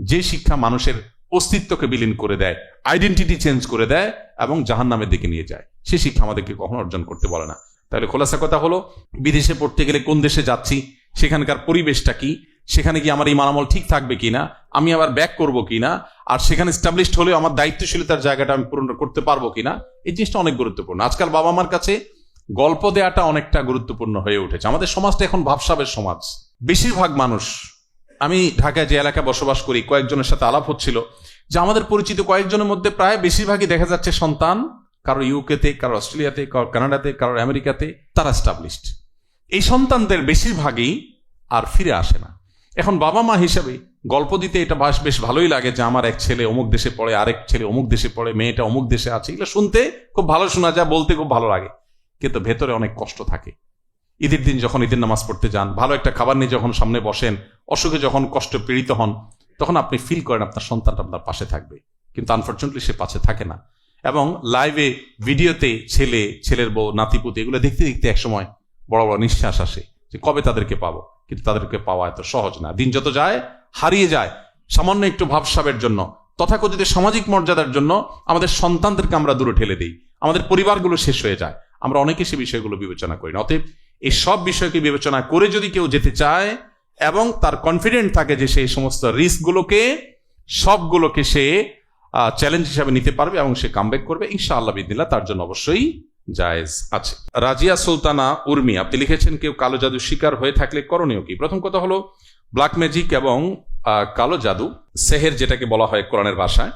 [SPEAKER 1] যে শিক্ষা মানুষের অস্তিত্বকে বিলীন করে দেয়, আইডেন্টিটি চেঞ্জ করে দেয় এবং জাহান্নামের দিকে নিয়ে যায়, সে শিক্ষা আমাদেরকে কখনো অর্জন করতে বলে না। তাহলে খোলাসা কথা হলো, বিদেশে পড়তে গেলে কোন দেশে যাচ্ছি, সেখানকার পরিবেশটা কি, সেখানে কি আমার ইমান আমল ঠিক থাকবে কিনা, আমি আবার ব্যাক করবো কিনা, আর সেখানে এস্টাবলিশড হলেও আমার দায়িত্বশীলতার জায়গাটা আমি পূরণ করতে পারবো কিনা, এই জিনিসটা অনেক গুরুত্বপূর্ণ। আজকাল বাবা মার কাছে গল্প দেওয়াটা অনেকটা গুরুত্বপূর্ণ হয়ে উঠেছে। আমাদের সমাজটা এখন ভাবসাবের সমাজ। বেশিরভাগ মানুষ, আমি ঢাকায় যে এলাকায় বসবাস করি, কয়েকজনের সাথে আলাপ হচ্ছিল যে আমাদের পরিচিত কয়েকজনের মধ্যে প্রায় বেশিরভাগই দেখা যাচ্ছে সন্তান কারো ইউকেতে, কারো অস্ট্রেলিয়াতে, কারো কানাডাতে, কারো আমেরিকাতে, তারা এস্টাবলিশড। এই সন্তানদের বেশিরভাগই আর ফিরে আসে না। এখন বাবা মা হিসেবে গল্প দিতে এটা বেশ ভালোই লাগে যে আমার এক ছেলে অমুক দেশে পড়ে, আরেক ছেলে অমুক দেশে পড়ে, মেয়েটা অমুক দেশে আছে, এগুলো শুনতে খুব ভালো শোনা যায়, বলতে খুব ভালো লাগে, কিন্তু ভেতরে অনেক কষ্ট থাকে। ঈদের দিন যখন ঈদের নামাজ পড়তে যান, ভালো একটা খাবার নিয়ে যখন সামনে বসেন, অসুখে যখন কষ্ট পীড়িত হন, তখন আপনি ফিল করেন আপনার সন্তানটা আপনার পাশে থাকবে, কিন্তু আনফর্চুনেটলি সে পাশে থাকে না। এবং লাইভে ভিডিওতে ছেলের বউ, নাতিপুতি এগুলো দেখতে দেখতে একসময় বড় বড় নিঃশ্বাস আসে যে কবে তাদেরকে পাবো, কিন্তু তাদেরকে পাওয়া এত সহজ না। দিন যত যায় হারিয়ে যায় সামান্য একটু ভাবসাবের জন্য, তথাকথিত সামাজিক মর্যাদার জন্য আমাদের সন্তানদেরকে আমরা দূরে ঠেলে দিই, আমাদের পরিবারগুলো শেষ হয়ে যায়, আমরা অনেকে সে বিষয়গুলো বিবেচনা করি না। অতএব এই সব বিষয়কে বিবেচনা করে যদি কেউ যেতে চায় এবং তার কনফিডেন্ট থাকে যে সেই সমস্ত রিস্কগুলোকে সবগুলোকে সে চ্যালেঞ্জ হিসাবে নিতে পারবে এবং সে কামব্যাক করবে ইনশাআল্লাহ বিদিল্লাহ, তার জন্য অবশ্যই জায়েজ আছে। রাজিয়া সুলতানা উর্মি আপনি লিখেছেন, কেউ কালো জাদু শিকার হয়ে থাকলে করণীয় কি? প্রথম কথা হলো, ব্ল্যাক ম্যাজিক এবং কালো জাদু, সেহের যেটাকে বলা হয় কোরআনের ভাষায়,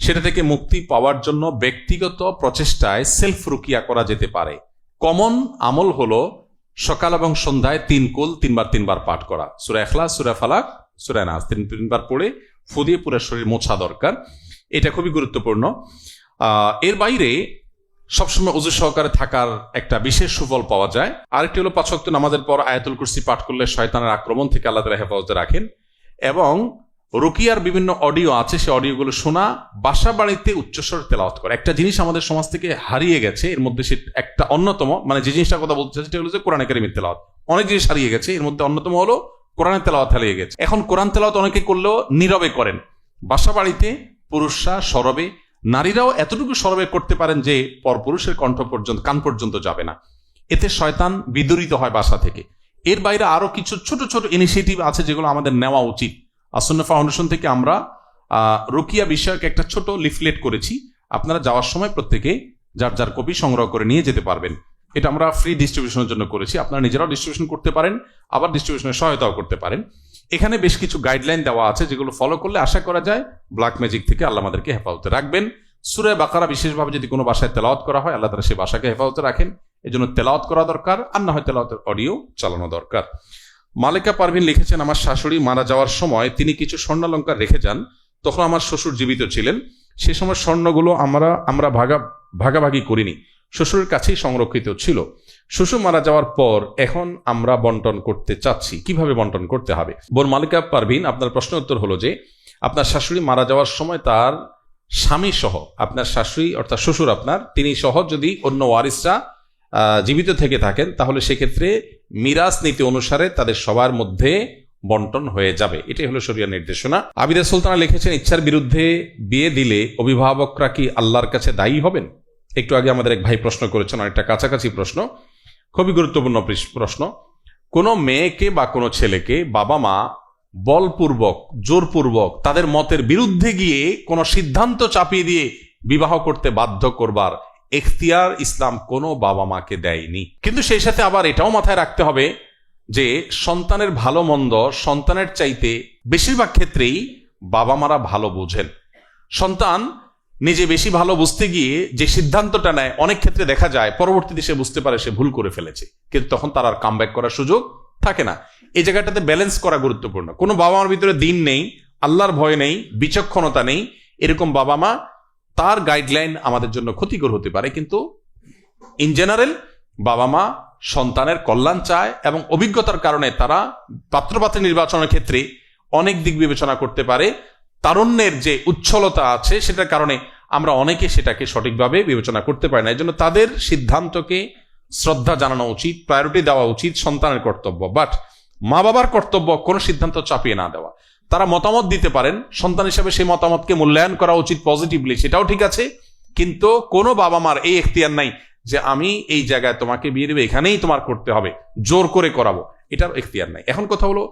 [SPEAKER 1] সেটা থেকে মুক্তি পাওয়ার জন্য ব্যক্তিগত প্রচেষ্টায় সেলফ রুকিয়া করা যেতে পারে। কমন আমল হলো সকাল এবং সন্ধ্যায় 3 কুল 3 বার পাঠ করা, সূরা ইখলাস, সূরা ফালাক, সূরা নাস 3 বার পড়ে ফু দিয়ে পুরো শরীর মোছা দরকার, এটা খুবই গুরুত্বপূর্ণ। এর বাইরে সবসময় ওযু সহকারে থাকার একটা বিশেষ সুফল পাওয়া যায়। আরেকটি হলো 5 ওয়াক্ত নামাজের পর আয়াতুল কুরসি পাঠ করলে শয়তানের আক্রমণ থেকে আল্লাহ তাআলা হেফাজতে রাখেন। এবং রুকিয়ার বিভিন্ন অডিও আছে, সেই অডিওগুলো শোনা, বাসা বাড়িতে উচ্চস্বর তেলাওয়াত করা। একটা জিনিস আমাদের সমাজ থেকে হারিয়ে গেছে, এর মধ্যে সে একটা অন্যতম, মানে যে জিনিসটার কথা বলতে চাচ্ছি সেটা হলো যে কোরআন কারীমের তেলাওয়াত। অনেক জিনিস হারিয়ে গেছে, এর মধ্যে অন্যতম হলো কোরআনের তেলাওয়াত হারিয়ে গেছে। এখন কোরআন তেলাওয়াত অনেকে করলেও নীরবে করেন, বাসা বাড়িতে পুরুষরা সরবে, নারীরাও এতটুকু সরবে করতে পারেন যে পরপুরুষের কণ্ঠ পর্যন্ত, কান পর্যন্ত যাবে না, এতে শয়তান বিদরিত হয় বাসা থেকে। এর বাইরে আরো কিছু ছোট ছোট ইনিশিয়েটিভ আছে যেগুলো আমাদের নেওয়া উচিত। আসুন্নাহ ফাউন্ডেশন থেকে আমরা রুকিয়া বিষয়ক একটা ছোট লিফলেট করেছি, আপনারা যাওয়ার সময় প্রত্যেকে যার যার কপি সংগ্রহ করে নিয়ে যেতে পারবেন। এটা আমরা ফ্রি ডিস্ট্রিবিউশনের জন্য করেছি, আপনারা নিজেরাও ডিস্ট্রিবিউশন করতে পারেন, আবার ডিস্ট্রিবিউশনের সহায়তাও করতে পারেন। এখানে বেশ কিছু গাইডলাইন দেওয়া আছে যেগুলো ফলো করলে আশা করা যায় ব্ল্যাক ম্যাজিক থেকে আল্লাহ আমাদেরকে হেফাজতে রাখবেন। সূরা বাকারা বিশেষভাবে যদি কোনো বাসায় তেলাওয়াত করা হয়, আল্লাহ তাআলা সেই বাসাকে হেফাজতে রাখেন, এজন্য তেলাওয়াত করা দরকার, আর না হয় তেলাওয়াতের অডিও চালানো দরকার। মালেকা পারভিন লিখেছেন, আমার শাশুড়ি মারা যাওয়ার সময় তিনি কিছু স্বর্ণালংকার রেখে যান, তখন আমার শ্বশুর জীবিত ছিলেন, সে সময় স্বর্ণগুলো আমরা ভাগাভাগি করিনি, শ্বশুরের কাছেই সংরক্ষিত ছিল। শ্বশুর মারা যাওয়ার পর এখন আমরা বন্টন করতে চাচ্ছি, কিভাবে বন্টন করতে হবে? বোন মালিকা পারভিন, আপনার প্রশ্নের উত্তর হলো যে আপনার শাশুড়ি মারা যাওয়ার সময় তার স্বামী সহ, আপনার শাশুড়ি অর্থাৎ শ্বশুর আপনার, তিনি সহ যদি অন্য ওয়ারিসরা জীবিত থেকে থাকেন, তাহলে সেক্ষেত্রে মিরাস নীতি অনুসারে তাদের সবার মধ্যে বন্টন হয়ে যাবে। এটাই হলো শরিয়ার নির্দেশনা। আবিদা সুলতানা লিখেছেন, ইচ্ছার বিরুদ্ধে বিয়ে দিলে অভিভাবকরা কি আল্লাহর কাছে দায়ী হবেন? একটু আগে আমাদের এক ভাই প্রশ্ন করেছেন, অনেকটা কাছাকাছি প্রশ্ন, খুবই গুরুত্বপূর্ণ প্রশ্ন। কোনো মেয়েকে বা কোনো ছেলেকে বাবা মা বলপূর্বক, জোরপূর্বক তাদের মতের বিরুদ্ধে গিয়ে কোনো সিদ্ধান্ত চাপিয়ে দিয়ে বিবাহ করতে বাধ্য করবার এখতিয়ার ইসলাম কোনো বাবা মাকে দেয়নি। কিন্তু সেই সাথে আবার এটাও মাথায় রাখতে হবে যে সন্তানের ভালো মন্দ সন্তানের চাইতে বেশিরভাগ ক্ষেত্রেই বাবা মারা ভালো বোঝেন। সন্তান নিজে বেশি ভালো বুঝতে গিয়ে যে সিদ্ধান্তটা নেয়, অনেক ক্ষেত্রে দেখা যায় পরবর্তীতে সে বুঝতে পারে সে ভুল করে ফেলেছে, কিন্তু তখন তার আর কামব্যাক করার সুযোগ থাকে না। এই জায়গাটাতে ব্যালেন্স করা গুরুত্বপূর্ণ। কোনো বাবা মার ভিতরে দিন নেই, আল্লাহর ভয় নেই, বিচক্ষণতা নেই, এরকম বাবা মা, তার গাইডলাইন আমাদের জন্য ক্ষতিকর হতে পারে। কিন্তু ইন জেনারেল বাবা মা সন্তানের কল্যাণ চায় এবং অভিজ্ঞতার কারণে তারা পাত্রপাত্রী নির্বাচনের ক্ষেত্রে অনেক দিক বিবেচনা করতে পারে। তারুণ্যের যে উচ্ছলতা আছে সেটার কারণে আমরা অনেকে সেটাকে সঠিকভাবে বিবেচনা করতে পারি না। এই জন্য তাদের সিদ্ধান্তকে শ্রদ্ধা জানানো উচিত, প্রায়োরিটি দেওয়া উচিত, সন্তানের কর্তব্য। বাট মা বাবার কর্তব্য কোনো সিদ্ধান্ত চাপিয়ে না দেওয়া। তারা মতামত দিতে পারেন, সন্তান হিসেবে সেই মতামতকে মূল্যায়ন করা উচিত পজিটিভলি, সেটাও ঠিক আছে। কিন্তু কোনো বাবা মার এই এখতিয়ার নাই যে আমি এই জায়গায় তোমাকে বিয়ে দেবে, এখানেই তোমার করতে হবে, জোর করে করাবো, এটার এখতিয়ার নাই। এখন কথা হলো,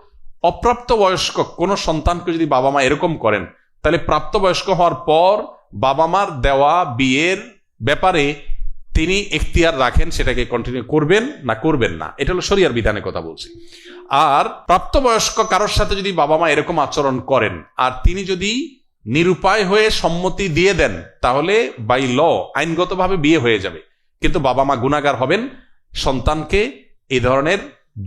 [SPEAKER 1] অপ্রাপ্ত বয়স্ক কোনো সন্তানকে যদি বাবা মা এরকম করেন, তাহলে প্রাপ্তবয়স্ক হওয়ার পর বাবা মার দেওয়া বিয়ের ব্যাপারে তিনি এখতিয়ার রাখেন, সেটাকে কন্টিনিউ করবেন না করবেন না, এটা হলো শরিয়ার বিধানের কথা বলছি। আর প্রাপ্তবয়স্ক কারোর সাথে যদি বাবা মা এরকম আচরণ করেন আর তিনি যদি নিরুপায় হয়ে সম্মতি দিয়ে দেন, তাহলে বাই ল আইনগতভাবে বিয়ে হয়ে যাবে, কিন্তু বাবা মা গুনাহগার হবেন সন্তানকে এই ধরনের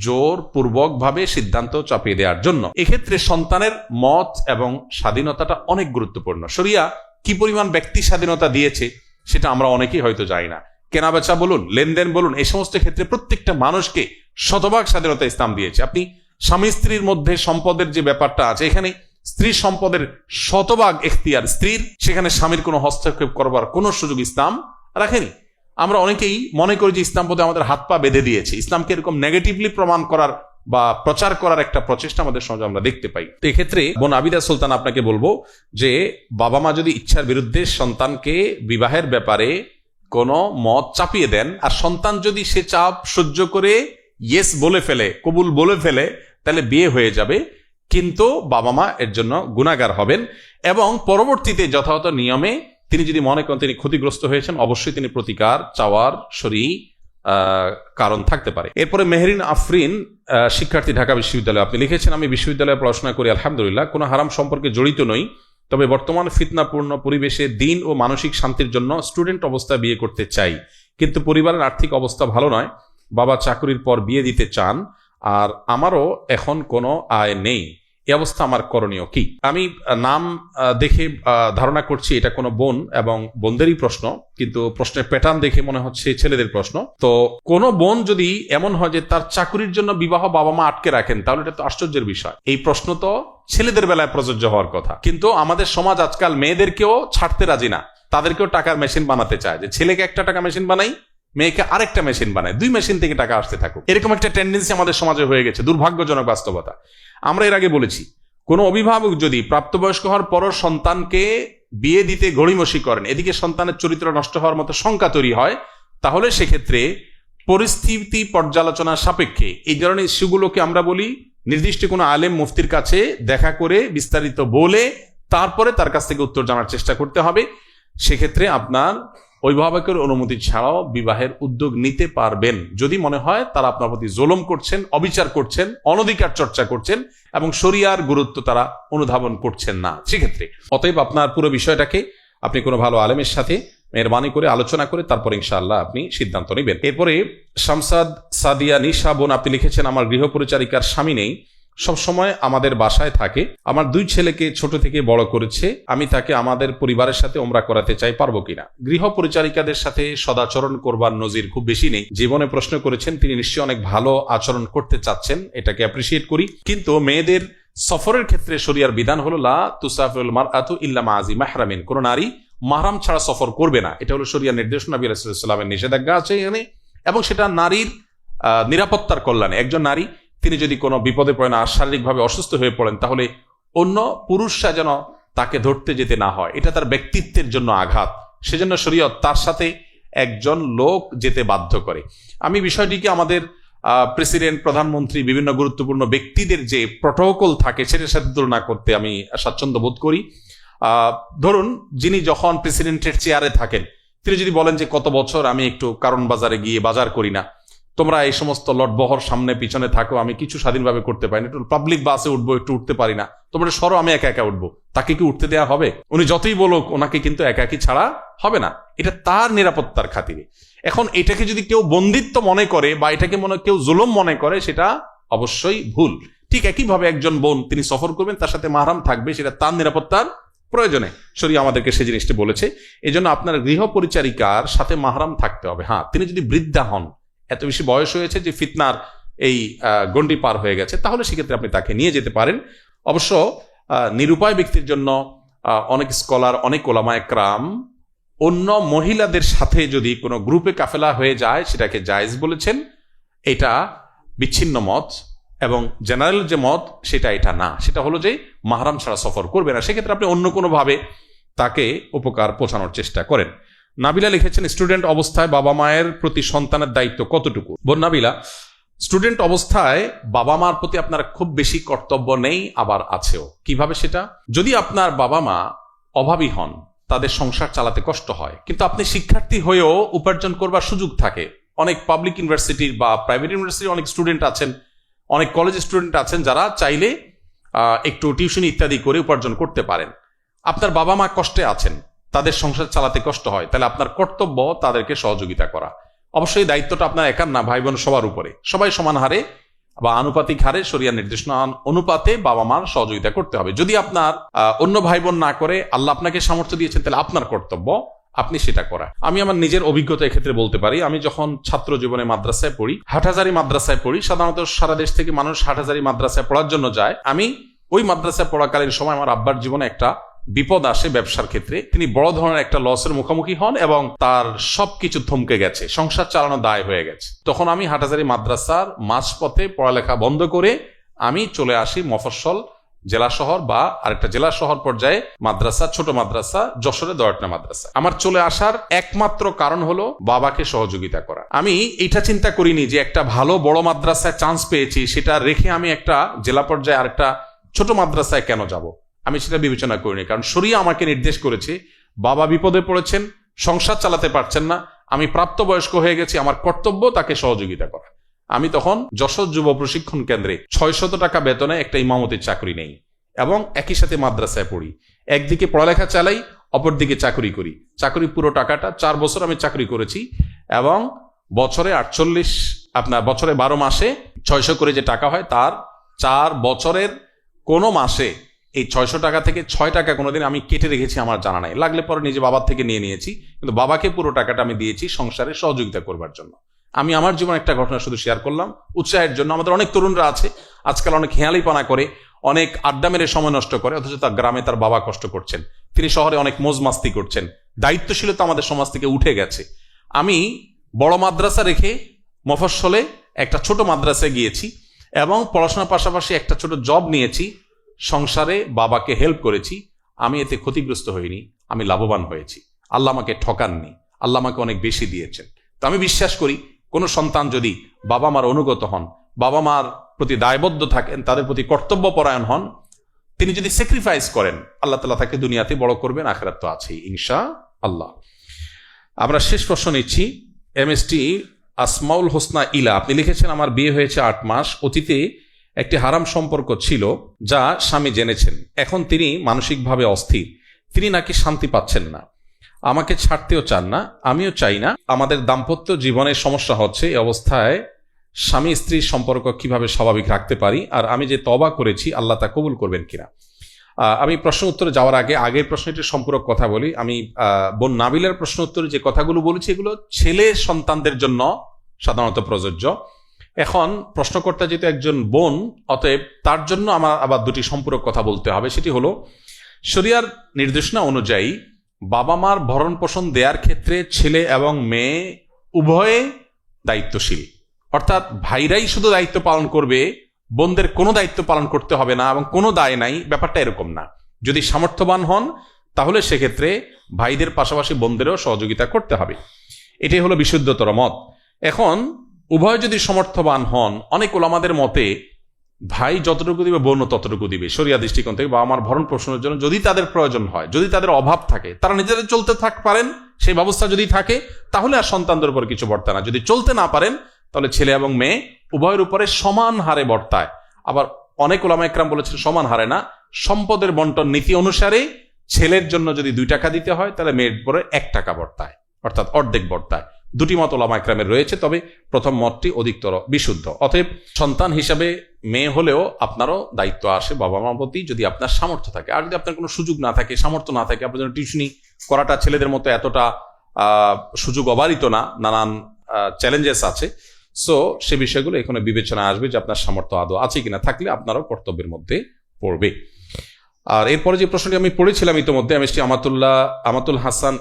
[SPEAKER 1] জোর পূর্বক ভাবে সিদ্ধান্ত চাপিয়ে দেওয়ার জন্য। এক্ষেত্রে সন্তানের মত এবং স্বাধীনতাটা অনেক গুরুত্বপূর্ণ। শরিয়া কি পরিমাণ ব্যক্তি স্বাধীনতা দিয়েছে সেটা আমরা অনেকেই হয়তো জানি না। কেনাবেচা বলুন, লেনদেন বলুন, এই সমস্ত ক্ষেত্রে প্রত্যেকটা মানুষকে শতভাগ স্বাধীনতা ইসলাম দিয়েছে। আপনি স্বামী স্ত্রীর মধ্যে সম্পদের যে ব্যাপারটা আছে, এখানে স্ত্রীর সম্পদের শতভাগ এখতিয়ার স্ত্রীর, সেখানে স্বামীর কোনো হস্তক্ষেপ করবার কোনো সুযোগ ইসলাম রাখেনি। আমরা অনেকেই মনে করি যে ইসলাম বোধহয় আমাদের হাত পা বেঁধে দিয়েছে। ইসলামকে এরকম নেগেটিভলি প্রমাণ করার বা প্রচার করার একটা প্রচেষ্টা আমাদের সমাজে আমরা দেখতে পাই। তো এক্ষেত্রে বোন আবিদা সুলতান, আপনাকে বলবো যে বাবা মা যদি ইচ্ছার বিরুদ্ধে সন্তানকে বিবাহের ব্যাপারে কোনো মত চাপিয়ে দেন, আর সন্তান যদি সে চাপ সহ্য করে ইয়েস বলে ফেলে, কবুল বলে ফেলে, তাহলে বিয়ে হয়ে যাবে, কিন্তু বাবা মা এর জন্য গুনাহগার হবেন, এবং পরবর্তীতে যথাযথ নিয়মে তিনি যদি মনে করেন তিনি ক্ষতিগ্রস্ত হয়েছেন, অবশ্যই তিনি প্রতিকার চাওয়ার শরীয়ী কারণ থাকতে পারে। এরপরে মেহরিন আফরিন শিক্ষার্থী, ঢাকা বিশ্ববিদ্যালয়, আপনি লিখেছেন, আমি বিশ্ববিদ্যালয়ে পড়াশোনা করি, আলহামদুলিল্লাহ, কোনো হারাম সম্পর্কে জড়িত নই, তবে বর্তমান ফিতনাপূর্ণ পরিবেশে দিন ও মানসিক শান্তির জন্য স্টুডেন্ট অবস্থায় বিয়ে করতে চাই, কিন্তু পরিবারের আর্থিক অবস্থা ভালো নয়, বাবা চাকরির পর বিয়ে দিতে চান, আর আমারও এখন কোনো আয় নেই, এই অবস্থা আমার করণীয় কি? আমি নাম দেখে ধারণা করছি এটা কোনো বোন, এবং বোনদেরই প্রশ্ন, কিন্তু প্রশ্নের প্যাটার্ন দেখে মনে হচ্ছে ছেলেদের প্রশ্ন। তো কোনো বোন যদি এমন হয় যে তার চাকরির জন্য বিবাহ বাবা মা আটকে রাখেন, তাহলে এটা তো আশ্চর্যের বিষয়। এই প্রশ্ন তো ছেলেদের বেলায় প্রযোজ্য হওয়ার কথা, কিন্তু আমাদের সমাজ আজকাল মেয়েদেরকেও ছাড়তে রাজি না, তাদেরকেও টাকার মেশিন বানাতে চায়, যে ছেলেকে একটা টাকা মেশিন বানাই, মেয়েকে আরেকটা মেশিন বানায়, 2 মেশিন থেকে টাকা আসতে থাকুক। এরকম একটা টেন্ডেন্সি আমাদের সমাজে হয়ে গেছে, দুর্ভাগ্যজনক বাস্তবতা। আমরা এর আগে বলেছি, কোনো অভিভাবক যদি প্রাপ্তবয়স্ক হওয়ার পরও সন্তানকে বিয়ে দিতে গড়িমসি করেন, এদিকে সন্তানের চরিত্র নষ্ট হওয়ার মতো শঙ্কা তৈরি হয়, তাহলে সেক্ষেত্রে পরিস্থিতি পর্যালোচনা সাপেক্ষে এই ধরনের ইস্যুগুলোকে আমরা বলি নির্দিষ্ট কোনো আলেম মুফতির কাছে দেখা করে বিস্তারিত বলে তারপরে তার কাছ থেকে উত্তর জানার চেষ্টা করতে হবে। সেক্ষেত্রে আপনার অভিভাবকের অনুমতি ছাড়াও বিবাহের উদ্যোগ নিতে পারবেন, যদি মনে হয় তারা আপনার প্রতি জুলুম করছেন, অবিচার করছেন, অনধিকার চর্চা করছেন এবং শরিয়ার গুরুত্ব তারা অনুধাবন করছেন না, সেক্ষেত্রে। অতএব আপনার পুরো বিষয়টাকে আপনি কোনো ভালো আলেমের সাথে মেহরবানি করে আলোচনা করে তারপর ইনশাআল্লাহ আপনি সিদ্ধান্ত নেবেন। এরপরে শামসাদ সাদিয়া নিশা বোন, আপনি লিখেছেন, আমার গৃহ পরিচারিকার স্বামী নেই, সবসময় আমাদের বাসায় থাকে, আমার 2 ছেলেকে ছোট থেকে বড় করেছে, আমি তাকে আমাদের পরিবারের সাথে ওমরা করাতে চাই, পারবো কিনা? গৃহ পরিচারিকাদের সাথে সদাচরণ করবার নজির খুব বেশি নেই। জীবনে প্রশ্ন করেছেন, তিনি নিশ্চয়ই অনেক ভালো আচরণ করতে চাচ্ছেন, এটাকে অ্যাপ্রিসিয়েট করি, কিন্তু মেয়েদের সফরের ক্ষেত্রে শরিয়ার বিধান হলো লা তুসাফিরুল মারআতু ইল্লা মা'আজি মাহরামিন, কোন নারী মাহরাম ছাড়া সফর করবে না, এটা হলো শরিয়ার নির্দেশ, নবী আলাইহিস সালামের নিষেধাজ্ঞা আছে এখানে, এবং সেটা নারীর নিরাপত্তার কল্যাণে। একজন নারী তিনি যদি কোনো বিপদে পড়েন আর শারীরিকভাবে অসুস্থ হয়ে পড়েন, তাহলে অন্য পুরুষরা যেন তাকে ধরতে যেতে না হয়, এটা তার ব্যক্তিত্বের জন্য আঘাত, সেজন্য শরীয়ত তার সাথে একজন লোক যেতে বাধ্য করে। আমি বিষয়টিকে আমাদের প্রেসিডেন্ট, প্রধানমন্ত্রী, বিভিন্ন গুরুত্বপূর্ণ ব্যক্তিদের যে প্রটোকল থাকে সেটার সাথে তুলনা করতে আমি স্বাচ্ছন্দ্য বোধ করি। ধরুন, যিনি যখন প্রেসিডেন্টের চেয়ারে থাকেন, তিনি যদি বলেন যে কত বছর আমি একটু কারণ বাজারে গিয়ে বাজার করি না, তোমরা এই সমস্ত লটবহর সামনে পিছনে থাকো, আমি কিছু স্বাধীনভাবে করতে পারি না, একটু পাবলিক বাসে উঠবো, একটু উঠতে পারি না, তোমরা সরো, আমি একা একা উঠবো, তাকে কি উঠতে দেওয়া হবে? উনি যতই বলুক, ওনাকে কিন্তু একাকি ছাড়া হবে না, এটা তার নিরাপত্তার খাতিরে। এখন এটাকে যদি কেউ বন্দিত্ব মনে করে বা এটাকে কেউ জুলুম মনে করে, সেটা অবশ্যই ভুল। ঠিক একইভাবে একজন বোন তিনি সফর করবেন, তার সাথে মাহরাম থাকবে, সেটা তার নিরাপত্তার প্রয়োজনে শরীয়ত আমাদেরকে সেই জিনিসটি বলেছে। এই জন্য আপনার গৃহ পরিচারিকার সাথে মাহরাম থাকতে হবে। হ্যাঁ, তিনি যদি বৃদ্ধা হন, এত বেশি বয়স হয়েছে যে ফিতনার এই গণ্ডি পার হয়ে গেছে, তাহলে সেক্ষেত্রে আপনি তাকে নিয়ে যেতে পারেন। অবশ্য নিরুপায় ব্যক্তির জন্য অনেক স্কলার, অনেক ওলামা একরাম অন্য মহিলাদের সাথে যদি কোনো গ্রুপে কাফেলা হয়ে যায় সেটাকে জায়েজ বলেছেন। এটা বিচ্ছিন্ন মত, এবং জেনারেল যে মত সেটা এটা না, সেটা হলো যে মাহরাম ছাড়া সফর করবে না, সেক্ষেত্রে আপনি অন্য কোনোভাবে তাকে উপকার পৌঁছানোর চেষ্টা করেন। নাবিলা লিখেছেন, স্টুডেন্ট অবস্থায় বাবা মায়ের প্রতি সন্তানের দায়িত্ব কতটুকু? বোন নাবিলা, স্টুডেন্ট অবস্থায় বাবা মার প্রতি আপনার খুব বেশি কর্তব্য নেই, আবার আছেও। কিভাবে সেটা? যদি আপনার বাবা মা অভাবী হন, তাদের সংসার চালাতে কষ্ট হয়, কিন্তু আপনি শিক্ষার্থী হয়েও উপার্জন করবার সুযোগ থাকে। অনেক পাবলিক ইউনিভার্সিটির বা প্রাইভেট ইউনিভার্সিটির অনেক স্টুডেন্ট আছেন, অনেক কলেজ স্টুডেন্ট আছেন যারা চাইলে একটু টিউশন ইত্যাদি করে উপার্জন করতে পারেন। আপনার বাবা মা কষ্টে আছেন, তাদের সংসার চালাতে কষ্ট হয়, তাহলে আপনার কর্তব্য তাদেরকে সহযোগিতা করা। অবশ্যই দায়িত্বটা আপনার একার না, ভাই বোন সবার উপরে, সবাই সমান হারে বা আনুপাতিক হারে শরিয়ার নির্দেশনা অনুপাতে বাবা মার সহযোগিতা করতে হবে। যদি আপনার অন্য ভাই বোন না করে, আল্লাহ আপনাকে সামর্থ্য দিয়েছেন, তাহলে আপনার কর্তব্য আপনি সেটা করা। আমি আমার নিজের অভিজ্ঞতা এক্ষেত্রে বলতে পারি। আমি যখন ছাত্র জীবনে মাদ্রাসায় পড়ি, হাটহাজারী মাদ্রাসায় পড়ি, সাধারণত সারা দেশ থেকে মানুষ হাটহাজারী মাদ্রাসায় পড়ার জন্য যায়। আমি ওই মাদ্রাসায় পড়াকালীন সময় আমার আব্বার জীবনে একটা বিপদ আসে ব্যবসার ক্ষেত্রে। তিনি বড় ধরনের একটা লসের মুখোমুখি হন এবং তার সবকিছু থমকে গেছে, সংসার চালানো দায় হয়ে গেছে। তখন আমি হাটহাজারী মাদ্রাসার মাঝপথে পড়ালেখা বন্ধ করে আমি চলে আসি মফস্বল জেলা শহর বা আরেকটা জেলা শহর পর্যায়ে মাদ্রাসা, ছোট মাদ্রাসা, যশোরে দয়াটনা মাদ্রাসা। আমার চলে আসার একমাত্র কারণ হলো বাবাকে সহযোগিতা করা। আমি এটা চিন্তা করিনি যে একটা ভালো বড় মাদ্রাসায় চান্স পেয়েছি, সেটা রেখে আমি একটা জেলা পর্যায়ে আরেকটা ছোট মাদ্রাসায় কেন যাব। আমি সেটা বিবেচনা করিনি, কারণ শরিয়া আমাকে নির্দেশ করেছে, বাবা বিপদে পড়েছেন, সংসার চালাতে পারছেন না, আমি প্রাপ্তবয়স্ক হয়ে গেছি, আমার কর্তব্য তাকে সহযোগিতা করা। আমি তখন যশোর যুব প্রশিক্ষণ কেন্দ্রে 600 টাকা বেতনে একটা ইমামতির চাকরি নেই এবং একই সাথে মাদ্রাসায় পড়ি। একদিকে পড়ালেখা চালাই, অপরদিকে চাকরি করি। চাকরি পুরো টাকাটা 4 বছর আমি চাকরি করেছি এবং বছরে 12 মাসে 600 করে যে টাকা হয়, তার 4 বছরের কোনো মাসে এই 600 টাকা থেকে 6 টাকা কোনোদিন আমি কেটে রেখেছি আমার জানা নাই। লাগলে পরে নিজে বাবার থেকে নিয়ে নিয়েছি, কিন্তু বাবাকে পুরো টাকাটা আমি দিয়েছি সংসারে সহযোগিতা করবার জন্য। আমি আমার জীবনে একটা ঘটনা শুধু শেয়ার করলাম উৎসাহের জন্য। আমাদের অনেক তরুণরা আছে আজকাল অনেক হেয়ালিপানা করে, অনেক আড্ডা মেরে সময় নষ্ট করে, অথচ তার গ্রামে তার বাবা কষ্ট করছেন, তিনি শহরে অনেক মোজ মাস্তি করছেন। দায়িত্বশীলতা আমাদের সমাজ থেকে উঠে গেছে। আমি বড় মাদ্রাসা রেখে মফস্বলে একটা ছোট মাদ্রাসায় গিয়েছি এবং পড়াশোনার পাশাপাশি একটা ছোট জব নিয়েছি, সংসারে বাবাকে হেল্প করেছি। আমি এতে ক্ষতিগ্রস্ত হইনি, আমি লাভবান হয়েছি। আল্লাহ আমাকে ঠকাননি, আল্লাহ আমাকে অনেক বেশি দিয়েছেন। তো আমি বিশ্বাস করি কোন সন্তান যদি বাবা মার অনুগত হন, বাবা মার প্রতি দায়বদ্ধ থাকেন, তাদের প্রতি কর্তব্য পরায়ণ হন, তিনি যদি স্যাক্রিফাইস করেন, আল্লাহ তাআলা তাকে দুনিয়াতে বড় করবেন, আখিরাত তো আছেই ইনশাআল্লাহ। আমরা শেষ প্রশ্ন নিচ্ছি। এমএসটি আসমাউল হোসনা ইলা, আপনি লিখেছেন, আমার বিয়ে হয়েছে 8 মাস। অতীতে একটি হারাম সম্পর্ক ছিল যা স্বামী জেনেছেন। এখন তিনি মানসিকভাবে অস্থির, তিনি নাকি শান্তি পাচ্ছেন না, আমাকে ছাড়তেও চান না, আমিও চাই না। আমাদের দাম্পত্য জীবনে সমস্যা হচ্ছে। এই অবস্থায় স্বামী স্ত্রীর সম্পর্ক কিভাবে স্বাভাবিক রাখতে পারি, আর আমি যে তওবা করেছি আল্লাহ তা কবুল করবেন কিনা। আমি প্রশ্ন উত্তরে যাওয়ার আগে আগের প্রশ্নটির সম্পূরক কথা বলি। আমি বোন নাবিলের প্রশ্ন উত্তরে যে কথাগুলো বলেছি এগুলো ছেলে সন্তানদের জন্য সাধারণত প্রযোজ্য। এখন প্রশ্নকর্তা যেহেতু একজন বোন, অতএব তার জন্য আমার আবার দুটি সম্পূরক কথা বলতে হবে। সেটি হলো, শরিয়ার নির্দেশনা অনুযায়ী বাবা মার ভরণ পোষণ দেওয়ার ক্ষেত্রে ছেলে এবং মেয়ে উভয়ে দায়িত্বশীল। অর্থাৎ ভাইরাই শুধু দায়িত্ব পালন করবে, বোনদের কোনো দায়িত্ব পালন করতে হবে না এবং কোনো দায় নাই, ব্যাপারটা এরকম না। যদি সামর্থ্যবান হন তাহলে সেক্ষেত্রে ভাইদের পাশাপাশি বোনদেরও সহযোগিতা করতে হবে। এটাই হলো বিশুদ্ধতর মত। এখন উভয় যদি সমর্থবান হন, অনেক ওলামাদের মতে ভাই যতটুকু দিবে বোনও ততটুকু দিবে। শরিয়া দৃষ্টিকোণ থেকে বাবা মার ভরণ পোষণের জন্য যদি তাদের প্রয়োজন হয়, যদি তাদের অভাব থাকে, তারা নিজেদের চলতে পারেন, সেই ব্যবস্থা যদি থাকে তাহলে আর সন্তানদের উপর কিছু বর্তায় না। যদি চলতে না পারেন তাহলে ছেলে এবং মেয়ে উভয়ের উপরে সমান হারে বর্তায়। আবার অনেক ওলামা একরাম বলেছেন সমান হারে না, সম্পদের বন্টন নীতি অনুসারে ছেলের জন্য যদি 2 টাকা দিতে হয় তাহলে মেয়ের উপরে 1 টাকা বর্তায়, অর্থাৎ অর্ধেক বর্তায়। দুটি মত ওলামা একরামের রয়েছে, তবে প্রথম মতটি অধিকতর বিশুদ্ধ। অতএব সন্তান হিসাবে মেয়ে হলেও আপনারও দায়িত্ব আসে বাবা মার প্রতি, যদি আপনার সামর্থ্য থাকে। আর যদি আপনার কোনো সুযোগ না থাকে, সামর্থ্য না থাকে, আপনার জন্য টিউশনি করাটা ছেলেদের মতো এতটা সুযোগ অবারিত না, নানান চ্যালেঞ্জেস আছে। সো সে বিষয়গুলো এখানে বিবেচনা আসবে যে আপনার সামর্থ্য আদৌ আছে কিনা, থাকলে আপনারও কর্তব্যের মধ্যে পড়বে। আর এরপরে যে প্রশ্নটি আমি পড়েছিলাম ইতিমধ্যে, এমএসটি আমাতুল হাসান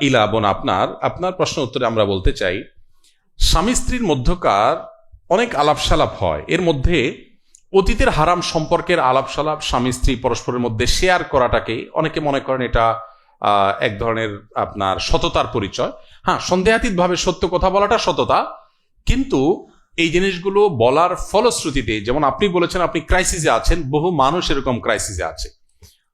[SPEAKER 1] ইলা বোন, আপনার প্রশ্ন উত্তরে আমরা বলতে চাই, স্বামী স্ত্রীর মধ্যকার অনেক আলাপসালাপ হয়, এর মধ্যে অতীতের হারাম সম্পর্কের আলাপসালাপ স্বামী স্ত্রী পরস্পরের মধ্যে শেয়ার করাটাকে অনেকে মনে করেন এটা এক ধরনের আপনার সততার পরিচয়। হ্যাঁ, সন্দেহাতীতভাবে সত্য কথা বলাটা সততা, কিন্তু এই জিনিসগুলো বলার ফলশ্রুতিতে, যেমন আপনি বলেছেন আপনি ক্রাইসিসে আছেন, বহু মানুষ এরকম ক্রাইসিসে আছে।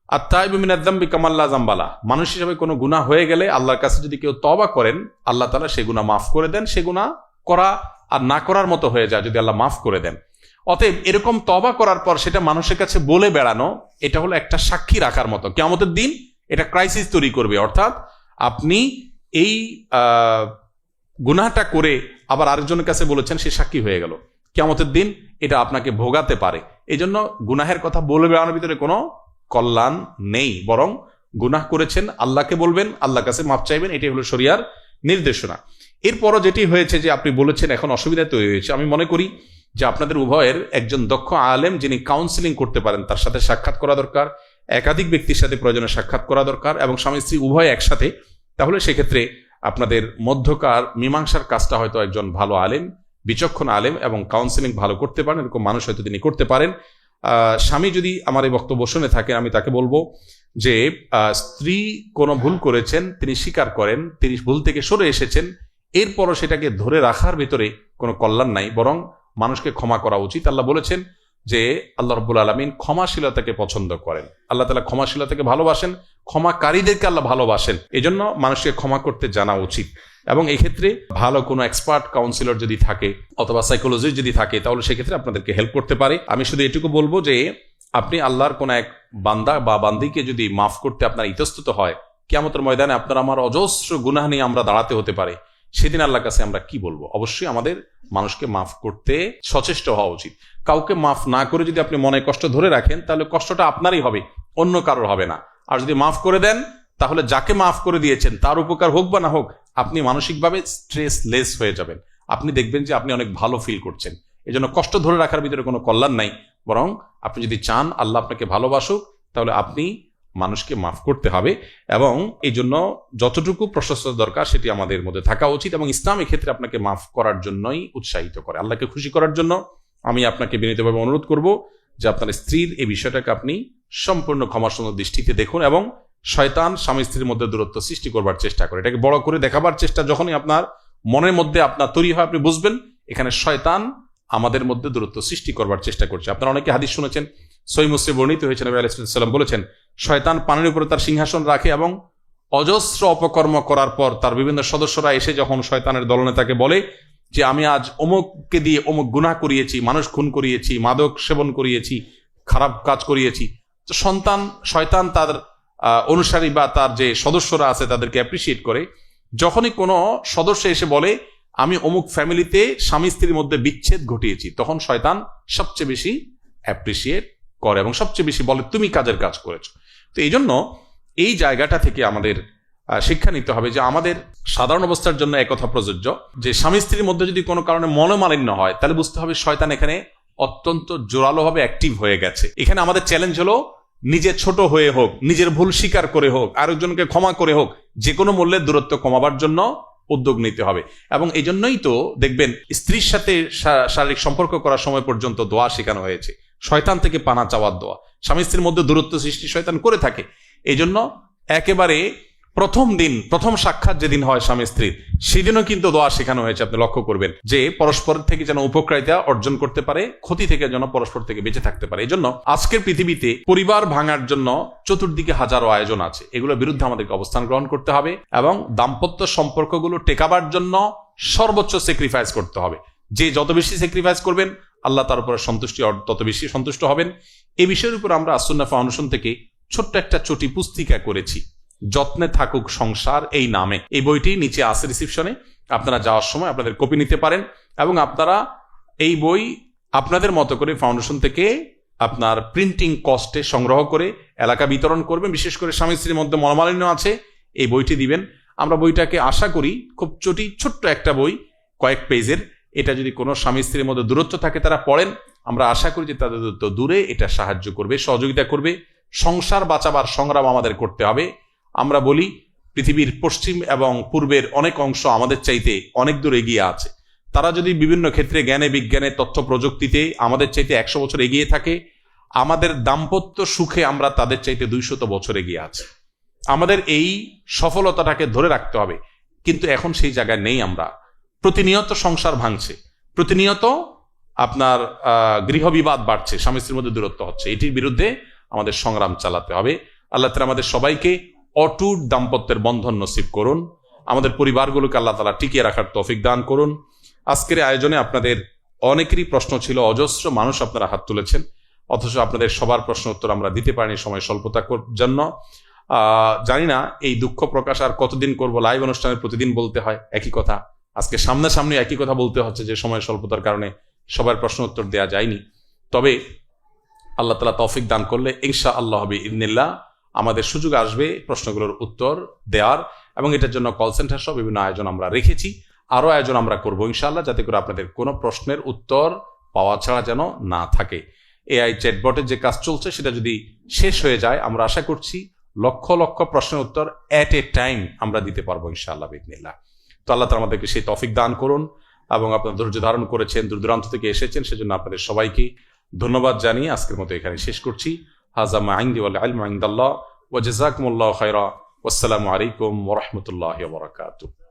[SPEAKER 1] আর তাইবু মিনাদ যামবি কামাল্লা জাম্বালা, মানুষ হিসেবে কোনো গুনাহ হয়ে গেলে আল্লাহর কাছে যদি কেউ তওবা করেন, আল্লাহ তাআলা সে গুনাহ মাফ করে দেন। সে গুনাহ করা আর না করার মতো হয়ে যায় যদি আল্লাহ মাফ করে দেন। অতএব এরকম তওবা করার পর সেটা মানুষের কাছে বলে বেড়ানো, এটা হলো একটা সাক্ষী রাখার মতো। কিয়ামতের দিন এটা ক্রাইসিস তৈরি করবে। অর্থাৎ আপনি এই গুনাহটা করে আবার আরেকজনের কাছে বলেছেন, সে সাক্ষী হয়ে গেল, কিয়ামতের দিন এটা আপনাকে ভোগাতে পারে। এই জন্য গুনাহের কথা বলে বেড়ানোর ভিতরে কোনো কল্যাণ নেই, বরং গুনাহ করেছেন আল্লাহকে বলবেন, আল্লাহর কাছে মাফ চাইবেন, এটাই হলো শরিয়ার নির্দেশনা। এরপরও যেটি হয়েছে যে আপনি বলেছেন এখন অসুবিধা তৈরি হয়েছে, আমি মনে করি যে আপনাদের উভয়ের একজন দক্ষ আলেম যিনি কাউন্সিলিং করতে পারেন তার সাথে সাক্ষাৎ করা দরকার, একাধিক ব্যক্তির সাথে প্রয়োজনে সাক্ষাৎ করা দরকার, এবং স্বামী স্ত্রী উভয় একসাথে। তাহলে সেক্ষেত্রে আপনাদের মধ্যকার মীমাংসার কাজটা হয়তো একজন ভালো আলেম, বিচক্ষণ আলেম এবং কাউন্সিলিং ভালো করতে পারেন এরকম মানুষ হয়তো তিনি করতে পারেন। স্বামী যদি আমার এই বক্তব্য শুনে থাকেন, আমি তাকে বলবো যে স্ত্রী কোনো ভুল করেছেন, তিনি স্বীকার করেন, তিনি ভুল থেকে সরে এসেছেন, এরপরও সেটাকে ধরে রাখার ভিতরে কোনো কল্যাণ নাই, বরং মানুষকে ক্ষমা করা উচিত। আল্লাহ বলেছেন যে আল্লাহ রাব্বুল আলামিন ক্ষমাশীলতাকে পছন্দ করেন, আল্লাহ তাআলা ক্ষমাশীলতাকে ভালোবাসেন, ক্ষমাকারীদেরকে আল্লাহ ভালোবাসেন। এজন্য মানুষকে ক্ষমা করতে জানা উচিত। এবং এই ক্ষেত্রে ভালো কোনো এক্সপার্ট কাউন্সিলর যদি থাকে অথবা সাইকোলজিস্ট যদি থাকে, তাহলে সেক্ষেত্রে আপনাদেরকে হেল্প করতে পারে। আমি শুধু এটুকু বলবো যে আপনি আল্লাহর কোনো এক বান্দা বা বান্দিকে যদি মাফ করতে আপনার ইতস্তত হয়, কিয়ামতের ময়দানে আপনার আমার অজস্র গুনাহ নিয়ে আমরা দাঁড়াতে হতে পারে, সেদিন আল্লাহর কাছে আমরা কি বলবো? অবশ্যই আমাদের মানুষকে মাফ করতে সচেষ্ট হওয়া উচিত। কাউকে মাফ না করে যদি আপনি মনে কষ্ট ধরে রাখেন, তাহলে কষ্টটা আপনারই হবে, অন্য কারোর হবে না। আর যদি মাফ করে দেন, তাহলে যাকে মাফ করে দিয়েছেন তার উপকার হোক বা না হোক, আপনি মানসিকভাবে স্ট্রেসলেস হয়ে যাবেন। আপনি দেখবেন যে আপনি অনেক ভালো ফিল করছেন। এই জন্য কষ্ট ধরে রাখার ভিতরে কোনো কল্যাণ নাই, বরং আপনি যদি চান আল্লাহ আপনাকে ভালোবাসুক, তাহলে আপনি মানুষকে মাফ করতে হবে। এবং এই জন্য যতটুকু প্রশস্ত দরকার সেটি আমাদের মধ্যে থাকা উচিত। এবং ইসলাম এক্ষেত্রে আপনাকে মাফ করার জন্যই উৎসাহিত করে, আল্লাহকে খুশি করার জন্য। আমি আপনাকে বিনীতভাবে অনুরোধ করব যে আপনার স্ত্রীর এই বিষয়টাকে আপনি সম্পূর্ণ ক্ষমাসুন্দর দৃষ্টিতে দেখুন, এবং শয়তান স্বামী স্ত্রীর মধ্যে দূরত্ব সৃষ্টি করবার চেষ্টা করে, এটাকে বড় করে দেখাবার চেষ্টা যখনই আপনার মনের মধ্যে আপনার তৈরি হয়, আপনি বুঝবেন এখানে শয়তান আমাদের মধ্যে দূরত্ব সৃষ্টি করবার চেষ্টা করছে। আপনারা অনেকে হাদিস শুনেছেন, সহিহ মুসলিমে বর্ণিত হয়েছে, নবী আলাইহিস সালাম বলেছেন, শয়তান পানির উপরে তার সিংহাসন রাখে এবং অজস্র অপকর্ম করার পর তার বিভিন্ন সদস্যরা এসে যখন শয়তানের দলনেতাকে বলে যে আমি আজ অমুককে দিয়ে অমুক গুনাহ করিয়েছি, মানুষ খুন করিয়েছি, মাদক সেবন করিয়েছি, খারাপ কাজ করিয়েছি, তো শয়তান তার অনুসারী বা তার যে সদস্যরা আছে তাদেরকে অ্যাপ্রিসিয়েট করে। যখনই কোনো সদস্য এসে বলে আমি অমুক ফ্যামিলিতে স্বামী স্ত্রীর মধ্যে বিচ্ছেদ ঘটিয়েছি, তখন শয়তান সবচেয়ে বেশি অ্যাপ্রিসিয়েট করে এবং সবচেয়ে বেশি বলে তুমি কাজের কাজ করেছো। তো এই জন্য এই জায়গাটা থেকে আমাদের শিক্ষা নিতে হবে যে আমাদের সাধারণ অবস্থার জন্য একথা প্রযোজ্য যে স্বামী স্ত্রীর মধ্যে যদি কোনো কারণে মনোমালিন্য হয়, তাহলে বুঝতে হবে শয়তান এখানে অত্যন্ত জোরালোভাবে অ্যাক্টিভ হয়ে গেছে। এখানে আমাদের চ্যালেঞ্জ হলো নিজে ছোট হয়ে হোক, নিজের ভুল স্বীকার করে হোক, আরেকজনকে ক্ষমা করে হোক, যে কোনো মূল্যে দূরত্ব কমাবার জন্য উদ্যোগ নিতে হবে। এবং এই জন্যই তো দেখবেন স্ত্রীর সাথে শারীরিক সম্পর্ক করার সময় পর্যন্ত দোয়া শেখানো হয়েছে, শয়তান থেকে পানা চাওয়ার দোয়া। স্বামী স্ত্রীর মধ্যে দূরত্ব সৃষ্টি শয়তান করে থাকে। এই জন্য একেবারে প্রথম সাক্ষাৎ যেদিন হয় স্বামী স্ত্রীর, সেদিনও কিন্তু দোয়া শেখানো হয়েছে। আপনি লক্ষ্য করবেন যে পরস্পর থেকে যেন উপকারিতা অর্জন করতে পারে, ক্ষতি থেকে যেন পরস্পর থেকে বেঁচে থাকতে পারে। এই জন্য আজকের পৃথিবীতে পরিবার ভাঙার জন্য চতুর্দিকে হাজারো আয়োজন আছে, এগুলোর বিরুদ্ধে আমাদেরকে অবস্থান গ্রহণ করতে হবে এবং দাম্পত্য সম্পর্কগুলো টেকাবার জন্য সর্বোচ্চ স্যাক্রিফাইস করতে হবে। যে যত বেশি স্যাক্রিফাইস করবেন, আল্লাহ তার উপরে তত বেশি সন্তুষ্ট হবেন। এই বিষয়ের উপর আমরা আসুন্নাহ ফাউন্ডেশন থেকে ছোট্ট একটা চটি পুস্তিকা করেছি, যত্নে থাকুক সংসার এই নামে। এই বইটি নিচে আছে রিসিপশনে, আপনারা যাওয়ার সময় আপনাদের কপি নিতে পারেন এবং আপনারা এই বই আপনাদের মতো করে ফাউন্ডেশন থেকে আপনার প্রিন্টিং কস্টে সংগ্রহ করে এলাকা বিতরণ করবেন। বিশেষ করে স্বামী স্ত্রীর মধ্যে মনোমালিন্য আছে, এই বইটি দিবেন। আমরা বইটাকে আশা করি খুব ছোট্ট একটা বই, কয়েক পেজের, এটা যদি কোনো স্বামী স্ত্রীর মধ্যে দূরত্ব থাকে তারা পড়েন, আমরা আশা করি যে তাদের দূরত্ব দূরে এটা সাহায্য করবে, সহযোগিতা করবে। সংসার বাঁচাবার সংগ্রাম আমাদের করতে হবে। আমরা বলি পৃথিবীর পশ্চিম এবং পূর্বের অনেক অংশ আমাদের চাইতে অনেক দূর এগিয়ে আছে। তারা যদি বিভিন্ন ক্ষেত্রে জ্ঞানে বিজ্ঞানে তথ্য প্রযুক্তিতে আমাদের চাইতে 100 বছর এগিয়ে থাকে, আমাদের দাম্পত্য সুখে আমরা তাদের চাইতে 200 বছর এগিয়ে আছি। আমাদের এই সফলতাটাকে ধরে রাখতে হবে, কিন্তু এখন সেই জায়গায় নেই। আমরা প্রতিনিয়ত সংসার ভাঙছে, প্রতিনিয়ত আপনার গৃহবিবাদ বাড়ছে, স্বামী স্ত্রীর মধ্যে দূরত্ব হচ্ছে। এটির বিরুদ্ধে আমাদের সংগ্রাম চালাতে হবে। আল্লাহ তাআলা আমাদের সবাইকে অটুট দাম্পত্যের বন্ধন নসিব করুন, আমাদের পরিবারগুলোকে আল্লাহ তাআলা টিকিয়ে রাখার তৌফিক দান করুন। আজকের আয়োজনে আপনাদের অনেকেরই প্রশ্ন ছিল, অজস্র মানুষ আপনারা হাত তুলেছেন, অথচ আপনাদের সবার প্রশ্ন উত্তর আমরা দিতে পারিনি সময় স্বল্পতার জন্য। জানি না এই দুঃখ প্রকাশ আর কতদিন করব। লাইভ অনুষ্ঠানে প্রতিদিন বলতে হয় একই কথা, আজকে সামনাসামনি একই কথা বলতে হচ্ছে যে সময় স্বল্পতার কারণে সবার প্রশ্ন উত্তর দেওয়া যায়নি। তবে আল্লাহ তাআলা তৌফিক দান করলে ইনশাআল্লাহ বিইذনিল্লাহ আমাদের সুযোগ আসবে প্রশ্নগুলোর উত্তর দেওয়ার, এবং এটার জন্য কল সেন্টার সহ বিভিন্ন আয়োজন আমরা রেখেছি। আরো আয়োজন আমরা করবো ইনশাআল্লাহ, যাতে করে আপনাদের কোনো প্রশ্নের উত্তর পাওয়া ছাড়া যেন না থাকে। এআই চ্যাটবটের যে কাজ চলছে সেটা যদি শেষ হয়ে যায়, আমরা আশা করছি লক্ষ লক্ষ প্রশ্নের উত্তর এট এ টাইম আমরা দিতে পারবো ইনশাআল্লাহ বিইذনিল্লাহ। তো আল্লাহ তাআলা আমাদেরকে সেই তৌফিক দান করুন, এবং আপনারা ধৈর্য ধারণ করেছেন, দূর দূরান্ত থেকে এসেছেন, সেজন্য আপনাদের সবাইকে ধন্যবাদ জানিয়ে আজকের মতো এখানে শেষ করছি। হাজা মা ইনদি ওয়াল ইলমু ইনদাল্লাহ ওয়া জাযাকুমুল্লাহু খায়রা। ওয়াসসালামু আলাইকুম ওয়া রাহমাতুল্লাহি ওয়া বারাকাতুহু।